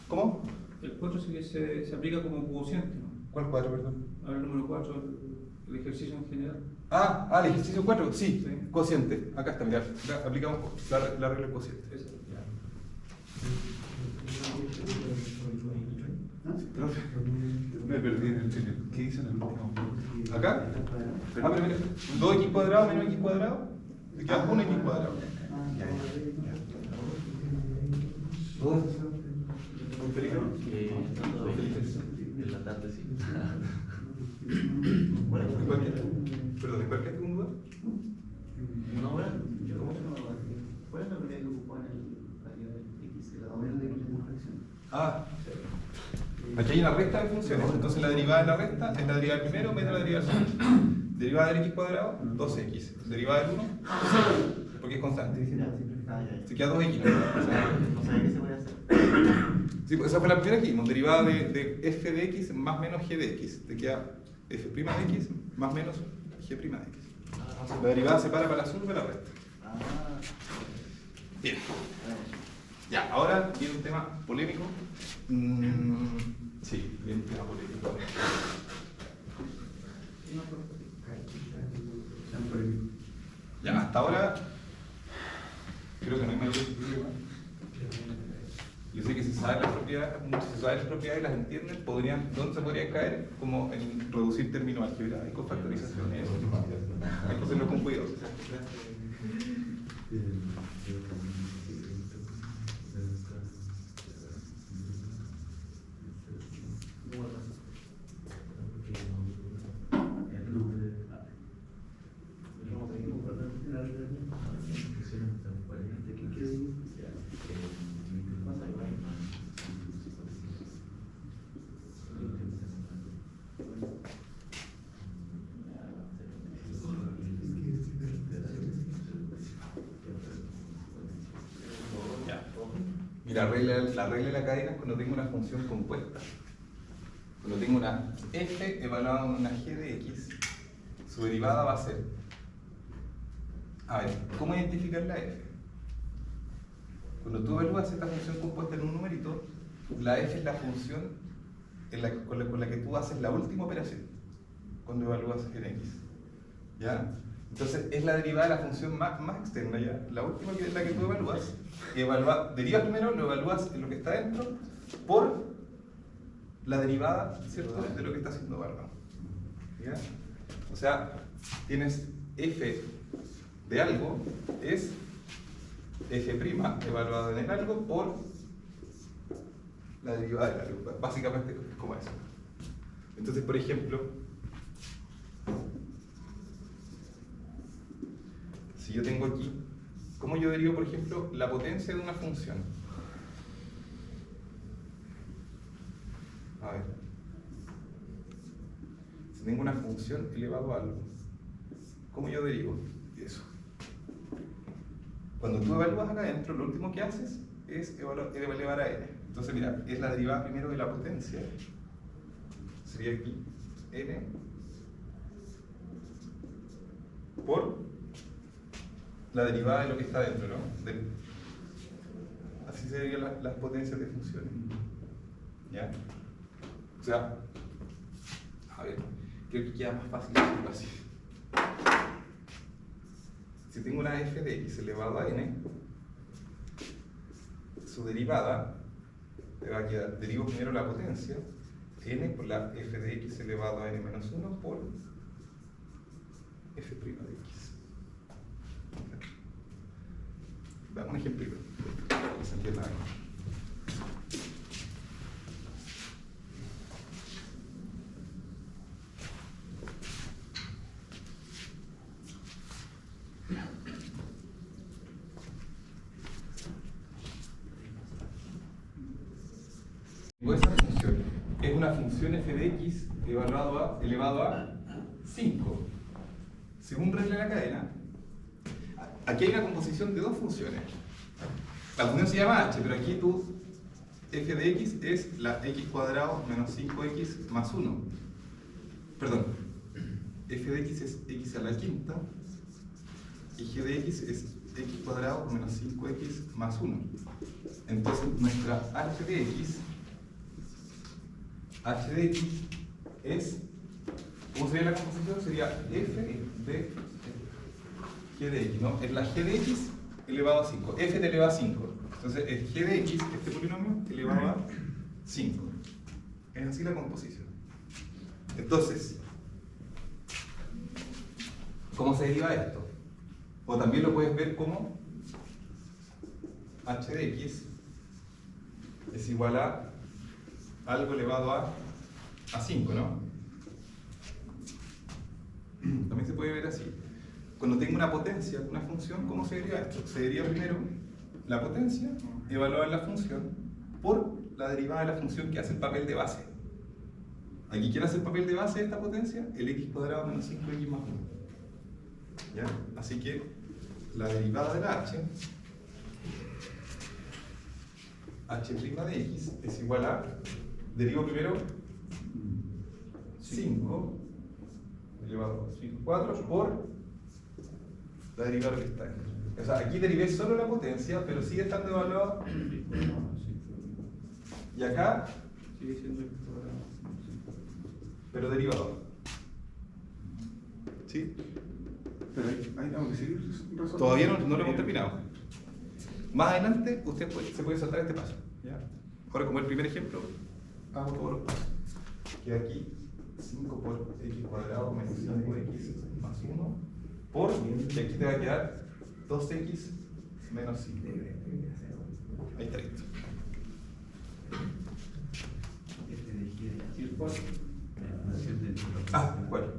¿Cómo? El 4 se aplica como cociente, ¿no? ¿Cuál 4, perdón? Ahora el número 4, el ejercicio en general. El ejercicio 4, sí, Sí. cociente. Acá está, mirá, acá aplicamos la regla del cociente. Esa. Me perdí en el. ¿Qué dice en el último? ¿Acá? Pero mira, 2x cuadrado menos x cuadrado, te queda 1x cuadrado. ¿Muy feliz? Todo bien. En la tarde, sí. Bueno, ¿en cuál quedaste? Perdón, ¿en cuál quedaste con duda? No, bueno, yo como ¿Cuál es la medida que ocupó en el radio del x elevado a de x en una fracción? Aquí hay una resta de funciones, entonces la derivada de la resta es la derivada del primero menos la derivada del segundo. Derivada del x cuadrado, 2x. Derivada del 1, porque es constante. Se queda 2x. No sabía qué se puede hacer. Sí, pues esa fue la primera que vimos, derivada de f de x más menos g de x. Te queda f' de x más menos g' de x. La derivada separa para la suma y para la resta. Bien. Ya, ahora viene un tema polémico. Sí, viene un tema polémico. Ya, hasta ahora creo que no hay mayor problema. Yo sé que si saben las propiedades, muchos si saben las propiedades y las entienden, ¿dónde se podrían caer? Como en reducir términos algebraicos, factorizaciones, eso. Hay que hacerlo con cuidado. La regla de la cadena es cuando tengo una función compuesta. Cuando tengo una f evaluada en una g de x, su derivada va a ser... A ver, ¿cómo identificar la f? Cuando tú evalúas esta función compuesta en un numerito, la f es la función con la que tú haces la última operación cuando evalúas en x. ¿Ya? Entonces es la derivada de la función más externa, ¿ya? La última que es la que tú evalúas. Derivas primero, lo evalúas en lo que está dentro por la derivada, ¿cierto?, de lo que está haciendo evaluado. ¿Ya? O sea, tienes f de algo es f' evaluado en el algo por la derivada del algo. Básicamente es como eso. Entonces, por ejemplo, si yo tengo aquí, ¿cómo yo derivo, por ejemplo, la potencia de una función? A ver. Si tengo una función elevado a algo, ¿cómo yo derivo eso? Cuando tú evalúas acá adentro, lo último que haces es elevar a n. Entonces, mira, es la derivada primero de la potencia. Sería aquí n por la derivada de lo que está dentro, ¿no? Así serían las potencias de funciones. ¿Ya? O sea, a ver, creo que queda más fácil decirlo así. Si tengo una f de x elevado a n, su derivada te va a quedar, derivo primero la potencia, n por la f de x elevado a n menos 1 por f' de x. Dame un ejemplito, para que se entienda bien. Esa función es una función f de x elevado a 5. Según regla de la cadena, aquí hay una composición de dos funciones. La función se llama h, pero aquí tu f de x es la x cuadrado menos 5x más 1. Perdón, f de x es x a la quinta y g de x es x cuadrado menos 5x más 1. Entonces nuestra h de x es, ¿cómo sería la composición? Sería f de g de x, ¿no? Es la g de x elevado a 5. F te eleva a 5. Entonces es g de x, este polinomio, elevado a 5. Es así la composición. Entonces, ¿cómo se deriva esto? O también lo puedes ver como h de x es igual a algo elevado a 5, ¿no? También se puede ver así. Cuando tengo una potencia, una función, ¿cómo se deriva esto? Se deriva primero la potencia, evaluar la función, por la derivada de la función que hace el papel de base. Aquí, ¿quién hace el papel de base de esta potencia? El x cuadrado menos 5x más 1. ¿Ya? Así que la derivada de la h de x es igual a, derivo primero 5 elevado a 4 por la derivada que está dentro. O sea, aquí derivé solo la potencia, pero sigue estando evaluado. Y acá Sigue siendo pero derivado. ¿Sí? Pero ahí tengo que seguir resolviendo. Todavía no lo hemos terminado. Más adelante usted se puede saltar este paso. ¿Ya? Ahora, como el primer ejemplo, hago todos los pasos. Queda aquí 5 por x cuadrado menos 5x más 1 por, y aquí te va a quedar 2x menos 5. Ahí está listo. ¿Y el 4? Ah, ¿cuál?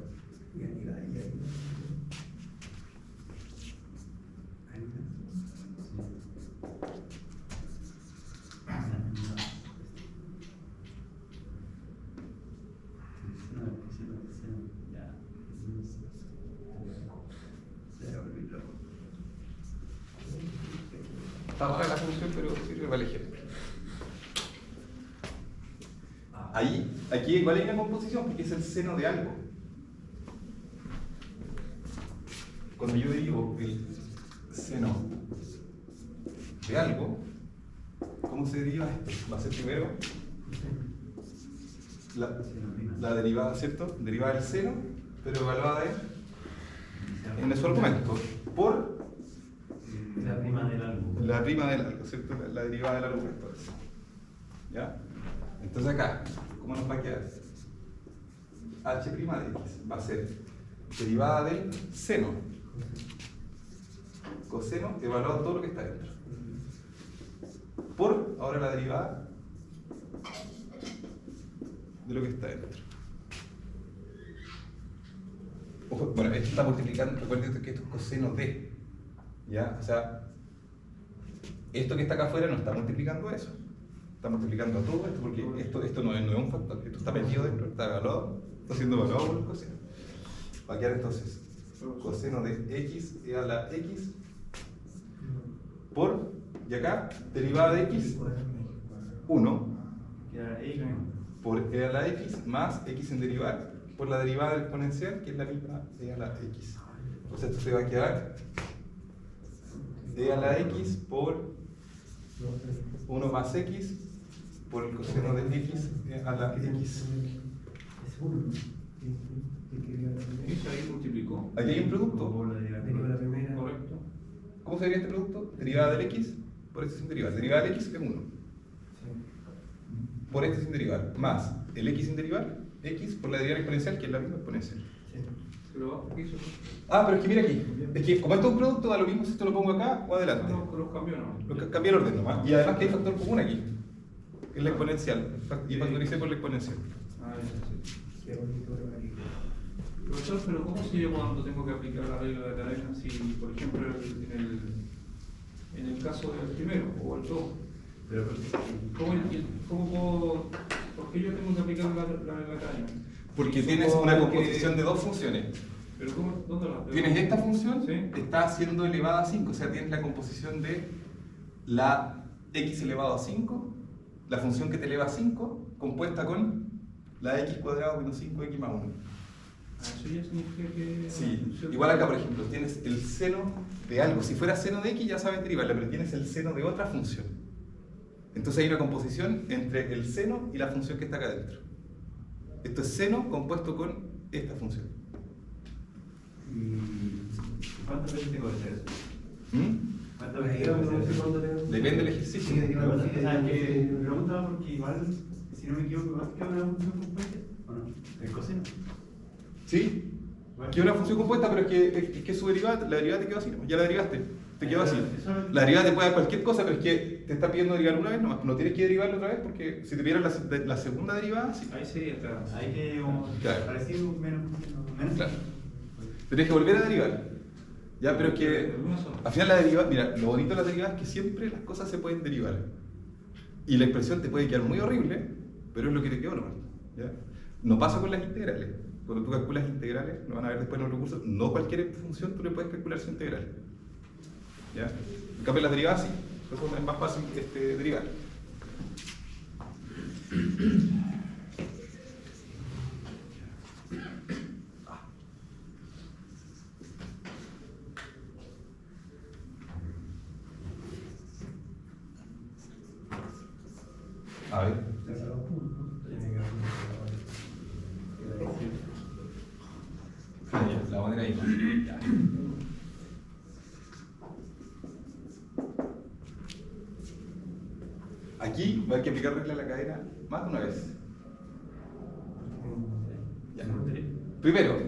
Está rara la función, pero sirve para el ejemplo. Aquí igual hay una composición porque es el seno de algo. Cuando yo derivo el seno de algo, ¿cómo se deriva esto? Va a ser primero la derivada, ¿cierto? Derivada del seno, pero evaluada en su argumento, por La prima del algo. la prima del algo, ¿cierto? La derivada del argumento. ¿Ya? Entonces acá, ¿cómo nos va a quedar? H' de x va a ser derivada del seno coseno evaluado todo lo que está dentro. Por, ahora la derivada de lo que está dentro. Ojo, bueno, esto está multiplicando, recuerden que esto es coseno de, ¿ya? O sea, esto que está acá afuera no está multiplicando eso, está multiplicando todo esto, porque esto no es un factor, esto está metido dentro, está evaluado, está siendo evaluado por el coseno. Va a quedar entonces coseno de x e a la x por, y acá, derivada de x, 1 Queda X. por e a la x más x en derivar por la derivada del exponencial, que es la misma e a la x. Entonces esto se va a quedar e a la x por 1 más x por el coseno de x a la x. Eso ahí multiplicó. Aquí hay un producto. Por la derivada. Deriva la primera. Correcto. ¿Cómo sería este producto? Derivada del x por este sin derivar. Derivada del x es 1. Por este sin derivar. Más el x sin derivar, x por la derivada exponencial, que es la misma exponencial. Pero ¿qué hizo? Ah, pero es que mira aquí. Es que como esto es un producto, da lo mismo si esto lo pongo acá o adelante. No, los cambió, ¿no? Cambié el orden nomás. Y además que hay factor común aquí, que es la exponencial. Y factoricé por la exponencial. Ah, ya sé. Qué bonito, María. Profesor, pero ¿cómo sé yo cuando tengo que aplicar la regla de la cadena? Si, por ejemplo, en el caso del primero o el 2, Pero, ¿por qué yo tengo que aplicar la cadena? Porque Si tienes supongo una que- composición de dos funciones. ¿Pero cómo? ¿Dónde la Tienes esta función, Sí. está siendo elevada a 5, o sea, tienes la composición de la x elevado a 5, la función que te eleva a 5, compuesta con la x cuadrado menos 5x más 1. Ah, eso ya significa que... Sí, igual acá, por ejemplo, tienes el seno de algo. Si fuera seno de x ya sabes derivarla, pero tienes el seno de otra función. Entonces hay una composición entre el seno y la función que está acá adentro. Esto es seno compuesto con esta función. ¿y cuántas veces tengo que hacer eso? ¿Mm? ¿Cuántas Ahí veces tengo que no hacer sé eso? cuándo tenemos. Depende del ejercicio. Sí, deriva la O sea, que sí. me preguntaba porque igual, si no me equivoco, igual que una función compuesta, ¿o no? El coseno. ¿Sí? Que es una función compuesta, pero es que su derivada, la derivada te quedó así, ¿no? Ya la derivaste, te quedó así. La derivada te puede dar cualquier cosa, pero es que te está pidiendo derivar una vez nomás, no tienes que derivarla otra vez, porque si te pidieran la segunda derivada, sí. Ahí sería, claro. Hay que, Claro. parecido, menos. Claro. Te tienes que volver a derivar. Ya, pero es que Algunas son. al final la derivada, mira, lo bonito de la derivada es que siempre las cosas se pueden derivar. Y la expresión te puede quedar muy horrible, pero es lo que te quedó nomás. ¿Ya? No pasa con las integrales. Cuando tú calculas integrales, lo van a ver después en los recursos, no cualquier función tú le puedes calcular su integral. ¿Ya? En cambio las derivadas sí, por eso es más fácil derivar. A ver. La manera ahí. Ya. Aquí va a haber que aplicar regla de la cadena más de una vez. Ya. Primero,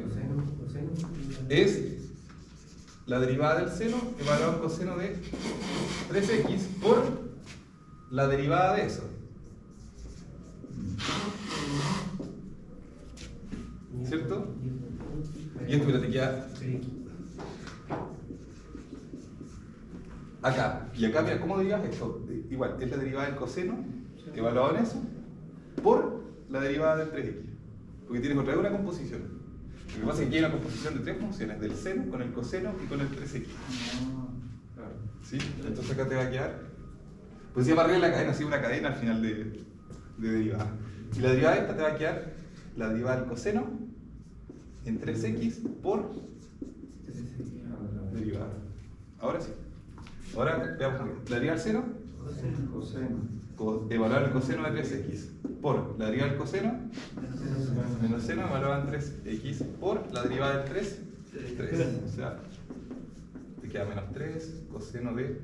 es la derivada del seno evaluado en coseno de 3x por la derivada de eso. ¿Cierto? Y esto mira, te queda acá. Y acá, mira, ¿cómo derivas esto? Igual, es la derivada del coseno, evaluado en eso, por la derivada del 3x. Porque tienes otra vez una composición. Lo que pasa es que aquí hay una composición de tres funciones, del seno, con el coseno y con el 3x. Ah, claro. ¿Sí? Entonces acá te va a quedar, pues se llama regla de la cadena, así una cadena al final de derivada. Y la derivada de esta te va a quedar la derivada del coseno en 3x por derivada. Ahora sí. Ahora veamos la derivada del seno, evaluar el coseno de 3x por la derivada del coseno menos seno evaluado en 3x por la derivada del 3, 3. O sea, te queda menos 3 coseno de...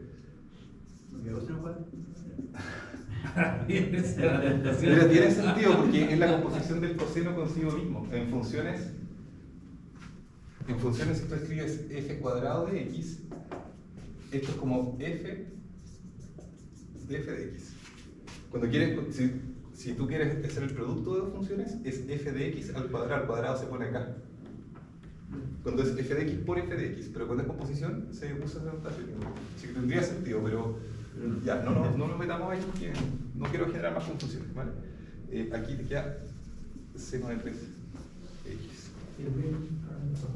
Pero tiene sentido porque es la composición del coseno consigo mismo. En funciones si tú escribes f cuadrado de x, esto es como f de f de x. Cuando quieres, si tú quieres hacer el producto de dos funciones, es f de x al cuadrado se pone acá. Cuando es f de x por f de x, pero cuando es composición se usa esa notación. Así que tendría sentido, pero ya, no nos metamos ahí porque no quiero generar más confusiones, ¿vale? Aquí te queda seno de 3x.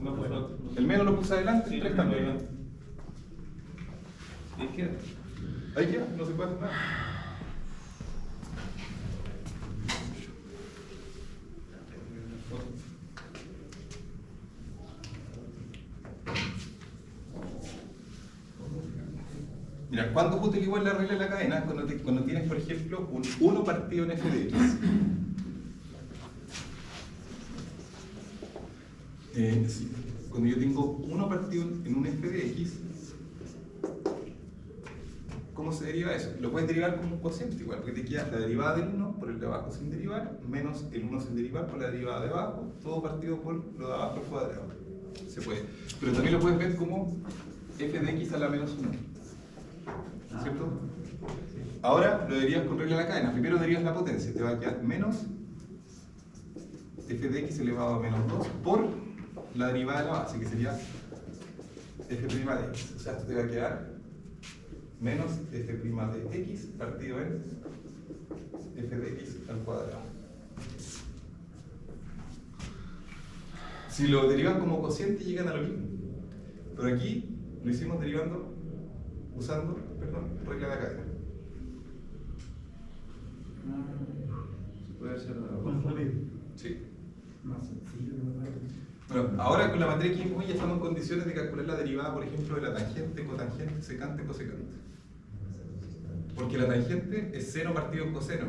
No, pues no. El menos lo puse adelante, Sí, el 3 no, también. no. ¿Y qué? Ahí queda, no se puede hacer nada. Mira, ¿cuándo es útil igual la regla de la cadena? Cuando tienes, por ejemplo, un 1 partido en f de x. Sí. Cuando yo tengo 1 partido en un f de x, ¿cómo se deriva eso? Lo puedes derivar como un cociente igual, porque te queda la derivada del 1 por el de abajo sin derivar, menos el 1 sin derivar por la derivada de abajo, todo partido por lo de abajo al cuadrado. Se puede. Pero también lo puedes ver como f de x a la menos 1. ¿Cierto? Ahora lo derivas con regla de la cadena. Primero derivas la potencia, te va a quedar menos f de x elevado a menos 2 por la derivada de la base, que sería f' de x. O sea, esto te va a quedar menos f' de x partido en f de x al cuadrado. Si lo derivan como cociente llegan a lo mismo. Pero aquí lo hicimos derivando usando, regla de la cadena. Puede ser Sí. Más sencillo, ¿no? Bueno, ahora con la materia que vimos ya estamos en condiciones de calcular la derivada, por ejemplo, de la tangente, cotangente, secante, cosecante. Porque la tangente es seno partido en coseno.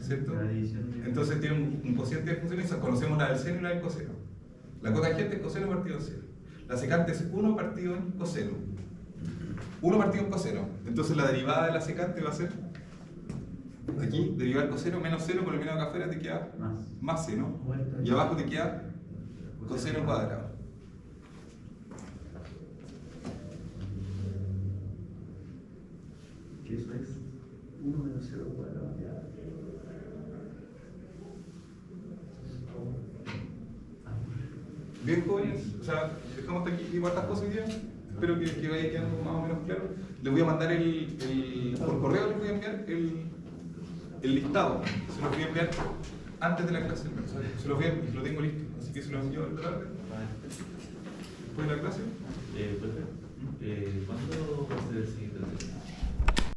¿Cierto? Entonces tiene un cociente de funciones, conocemos la del seno y la del coseno. La cotangente es coseno partido en seno. La secante es 1 partido en coseno. 1 partido en coseno. Entonces la derivada de la secante va a ser aquí, derivar coseno menos 0, con el menos acá afuera te queda más seno. Y abajo te queda coseno cuadrado. ¿Qué eso es? 1 menos 0 cuadrado. Bien, jóvenes, o sea, dejamos hasta aquí igual estas cosas hoy día. Espero que vaya quedando más o menos claro. Les voy a mandar por correo les voy a enviar el listado. Se los voy a enviar antes de la clase. Se los voy a enviar, lo tengo listo, así que se los envío esta tarde. Después de la clase. ¿Cuándo va a ser el siguiente?